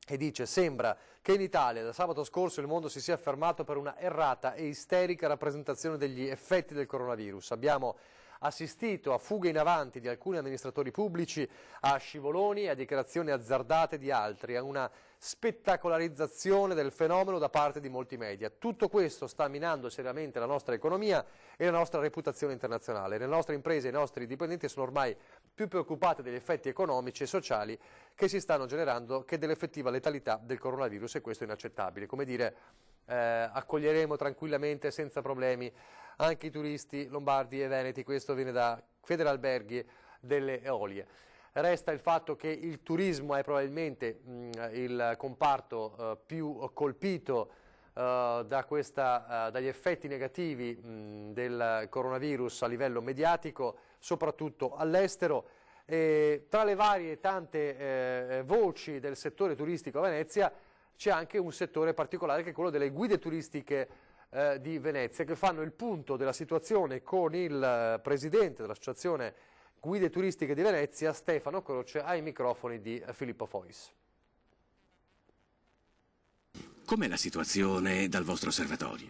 E dice: sembra che in Italia da sabato scorso il mondo si sia fermato per una errata e isterica rappresentazione degli effetti del coronavirus. Abbiamo assistito a fughe in avanti di alcuni amministratori pubblici, a scivoloni e a dichiarazioni azzardate di altri, a una spettacolarizzazione del fenomeno da parte di molti media. Tutto questo sta minando seriamente la nostra economia e la nostra reputazione internazionale. Le nostre imprese e i nostri dipendenti sono ormai più preoccupati degli effetti economici e sociali che si stanno generando che dell'effettiva letalità del coronavirus, e questo è inaccettabile. Come dire, accoglieremo tranquillamente, senza problemi, anche i turisti lombardi e veneti. Questo viene da Federalberghi delle Eolie. Resta il fatto che il turismo è probabilmente il comparto più colpito dagli effetti negativi del coronavirus a livello mediatico, soprattutto all'estero. Tra le varie tante voci del settore turistico a Venezia c'è anche un settore particolare che è quello delle guide turistiche di Venezia, che fanno il punto della situazione con il presidente dell'associazione Guide Turistiche di Venezia, Stefano Croce, ai microfoni di Filippo Fois. Com'è la situazione dal vostro osservatorio?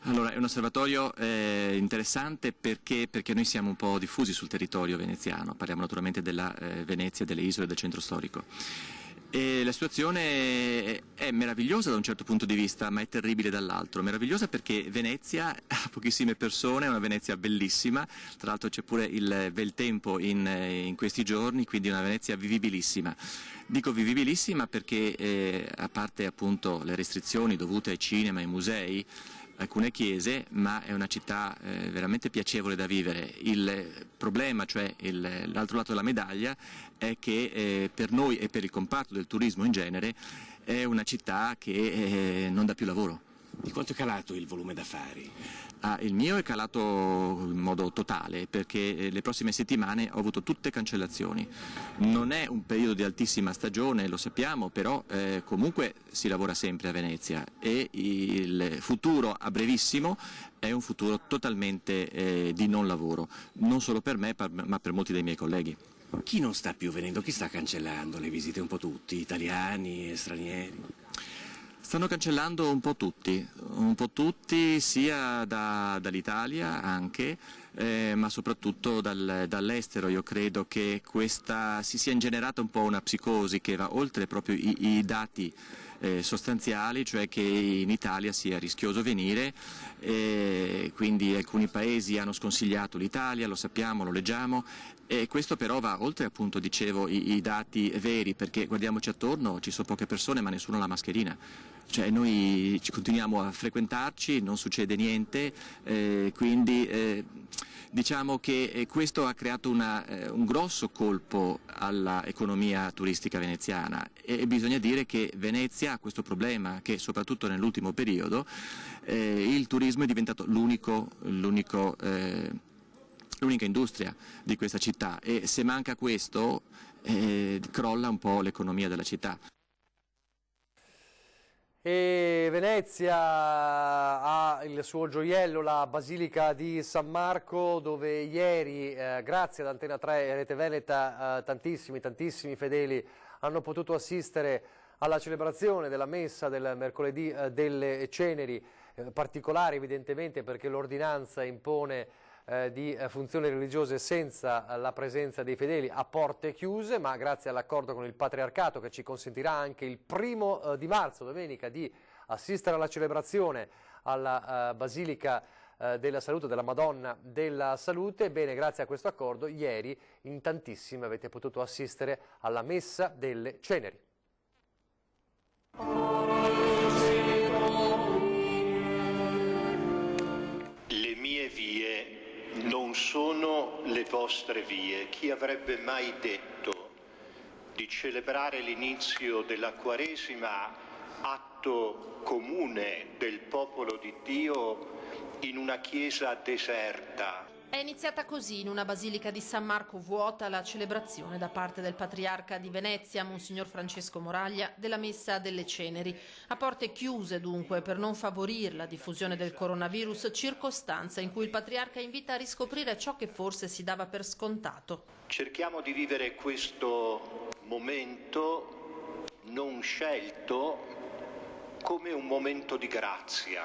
Allora, è un osservatorio interessante perché noi siamo un po' diffusi sul territorio veneziano, parliamo naturalmente della Venezia, delle isole del centro storico. E la situazione è meravigliosa da un certo punto di vista, ma è terribile dall'altro. Meravigliosa perché Venezia ha pochissime persone, è una Venezia bellissima, tra l'altro c'è pure il bel tempo in questi giorni, quindi una Venezia vivibilissima. Dico vivibilissima perché a parte appunto le restrizioni dovute ai cinema, ai musei, alcune chiese, ma è una città veramente piacevole da vivere. Il problema, cioè l'altro lato della medaglia, è che per noi e per il comparto del turismo in genere è una città che non dà più lavoro. Di quanto è calato il volume d'affari? Il mio è calato in modo totale perché le prossime settimane ho avuto tutte cancellazioni. Non è un periodo di altissima stagione, lo sappiamo, però comunque si lavora sempre a Venezia e il futuro a brevissimo è un futuro totalmente di non lavoro, non solo per me ma per molti dei miei colleghi. Chi non sta più venendo? Chi sta cancellando le visite? Un po' tutti, italiani, stranieri? Stanno cancellando un po' tutti sia dall'Italia anche, ma soprattutto dall'estero. Io credo che si sia ingenerata un po' una psicosi che va oltre proprio i dati sostanziali, cioè che in Italia sia rischioso venire, quindi alcuni paesi hanno sconsigliato l'Italia, lo sappiamo, lo leggiamo, e questo però va oltre, appunto, dicevo, i dati veri, perché guardiamoci attorno, ci sono poche persone ma nessuno ha la mascherina, cioè noi continuiamo a frequentarci, non succede niente, quindi diciamo che questo ha creato un grosso colpo all'economia turistica veneziana e bisogna dire che Venezia ha questo problema, che soprattutto nell'ultimo periodo il turismo è diventato l'unica industria di questa città e se manca questo crolla un po' l'economia della città. E Venezia ha il suo gioiello, la Basilica di San Marco, dove ieri, grazie ad Antena 3 e Rete Veneta, tantissimi fedeli hanno potuto assistere alla celebrazione della messa del mercoledì delle Ceneri, particolare evidentemente perché l'ordinanza impone di funzioni religiose senza la presenza dei fedeli a porte chiuse, ma grazie all'accordo con il Patriarcato che ci consentirà anche il 1° di marzo, domenica, di assistere alla celebrazione alla Basilica della Salute, della Madonna della Salute. Bene, grazie a questo accordo ieri in tantissimi avete potuto assistere alla Messa delle Ceneri. Le mie vie non sono le vostre vie. Chi avrebbe mai detto di celebrare l'inizio della Quaresima, atto comune del popolo di Dio, in una chiesa deserta? È iniziata così, in una basilica di San Marco vuota, la celebrazione da parte del Patriarca di Venezia, Monsignor Francesco Moraglia, della Messa delle Ceneri. A porte chiuse dunque, per non favorire la diffusione del coronavirus, circostanza in cui il Patriarca invita a riscoprire ciò che forse si dava per scontato. Cerchiamo di vivere questo momento non scelto come un momento di grazia.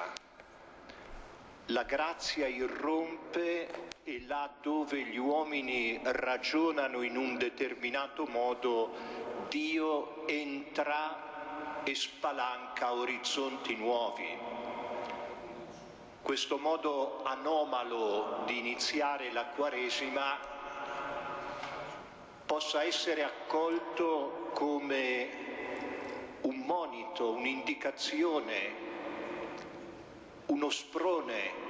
La grazia irrompe e là dove gli uomini ragionano in un determinato modo, Dio entra e spalanca orizzonti nuovi. Questo modo anomalo di iniziare la Quaresima possa essere accolto come un monito, un'indicazione, uno sprone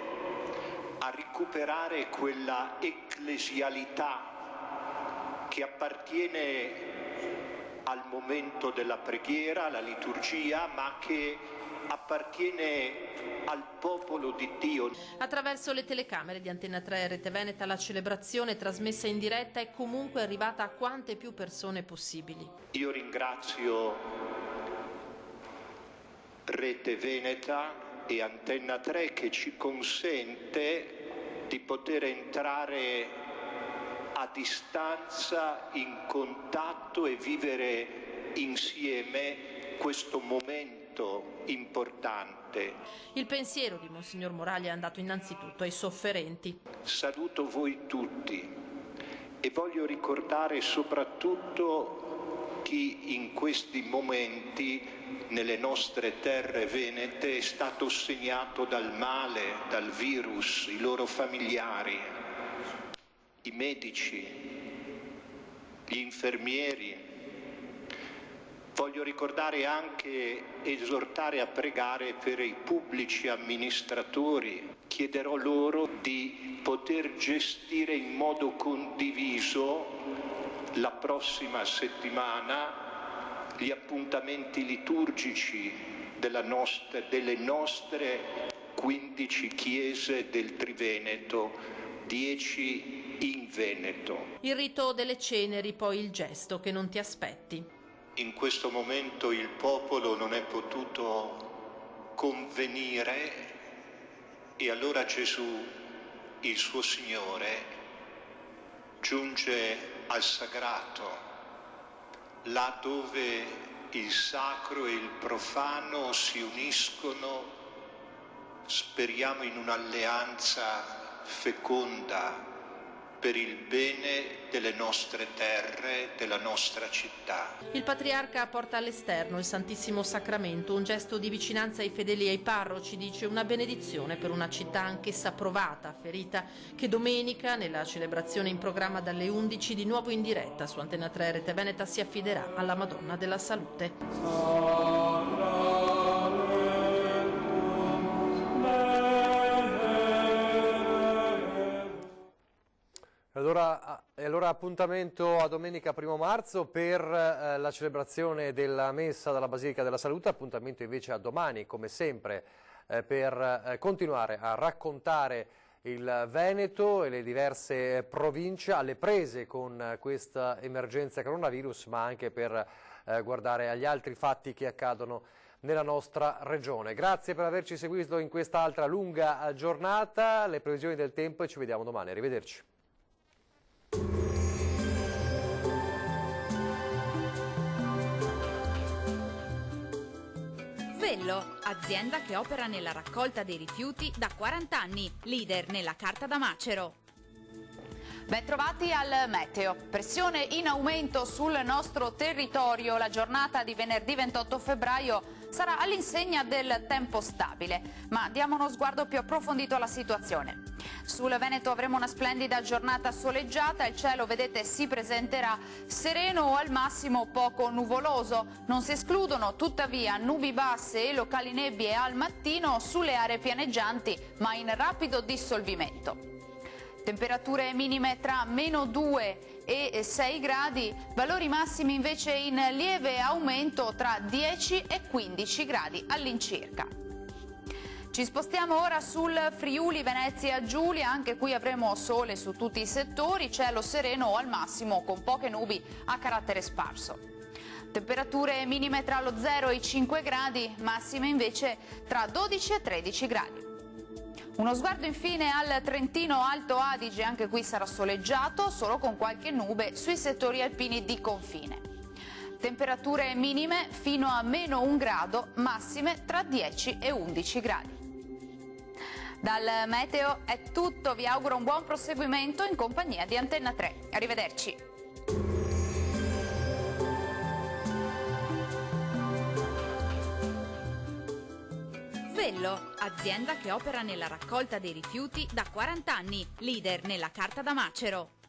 a recuperare quella ecclesialità che appartiene al momento della preghiera, alla liturgia, ma che appartiene al popolo di Dio. Attraverso le telecamere di Antena 3 e Rete Veneta la celebrazione trasmessa in diretta è comunque arrivata a quante più persone possibili. Io ringrazio Rete Veneta e Antena 3 che ci consente di poter entrare a distanza in contatto e vivere insieme questo momento importante. Il pensiero di Monsignor Moraglia è andato innanzitutto ai sofferenti. Saluto voi tutti e voglio ricordare soprattutto chi in questi momenti nelle nostre terre venete è stato segnato dal male, dal virus, i loro familiari, i medici, gli infermieri. Voglio ricordare anche, esortare a pregare per i pubblici amministratori. Chiederò loro di poter gestire in modo condiviso la prossima settimana gli appuntamenti liturgici, delle nostre 15 chiese del Triveneto, 10 in Veneto. Il rito delle ceneri, poi il gesto che non ti aspetti. In questo momento il popolo non è potuto convenire e allora Gesù, il suo Signore, giunge al sagrato, là dove il sacro e il profano si uniscono, speriamo in un'alleanza feconda per il bene delle nostre terre, della nostra città. Il patriarca porta all'esterno il Santissimo Sacramento, un gesto di vicinanza ai fedeli e ai parroci, dice una benedizione per una città anch'essa provata, ferita, che domenica, nella celebrazione in programma dalle 11, di nuovo in diretta su Antena 3 Rete Veneta, si affiderà alla Madonna della Salute. Allora appuntamento a domenica 1 marzo per la celebrazione della Messa dalla Basilica della Salute, appuntamento invece a domani come sempre per continuare a raccontare il Veneto e le diverse province alle prese con questa emergenza coronavirus, ma anche per guardare agli altri fatti che accadono nella nostra regione. Grazie per averci seguito in quest'altra lunga giornata, le previsioni del tempo e ci vediamo domani, arrivederci. Vello, azienda che opera nella raccolta dei rifiuti da 40 anni, leader nella carta da macero. Bentrovati al meteo. Pressione in aumento sul nostro territorio. La giornata di venerdì 28 febbraio sarà all'insegna del tempo stabile, ma diamo uno sguardo più approfondito alla situazione. Sul Veneto avremo una splendida giornata soleggiata, il cielo, vedete, si presenterà sereno o al massimo poco nuvoloso. Non si escludono tuttavia nubi basse e locali nebbie al mattino sulle aree pianeggianti, ma in rapido dissolvimento. Temperature minime tra -2 e 6 gradi, valori massimi invece in lieve aumento tra 10 e 15 gradi all'incirca. Ci spostiamo ora sul Friuli Venezia Giulia, anche qui avremo sole su tutti i settori, cielo sereno o al massimo con poche nubi a carattere sparso. Temperature minime tra lo 0 e i 5 gradi, massime invece tra 12 e 13 gradi. Uno sguardo infine al Trentino Alto Adige, anche qui sarà soleggiato, solo con qualche nube sui settori alpini di confine. Temperature minime fino a -1 grado, massime tra 10 e 11 gradi. Dal meteo è tutto, vi auguro un buon proseguimento in compagnia di Antenna 3. Arrivederci. Vello, azienda che opera nella raccolta dei rifiuti da 40 anni, leader nella carta da macero.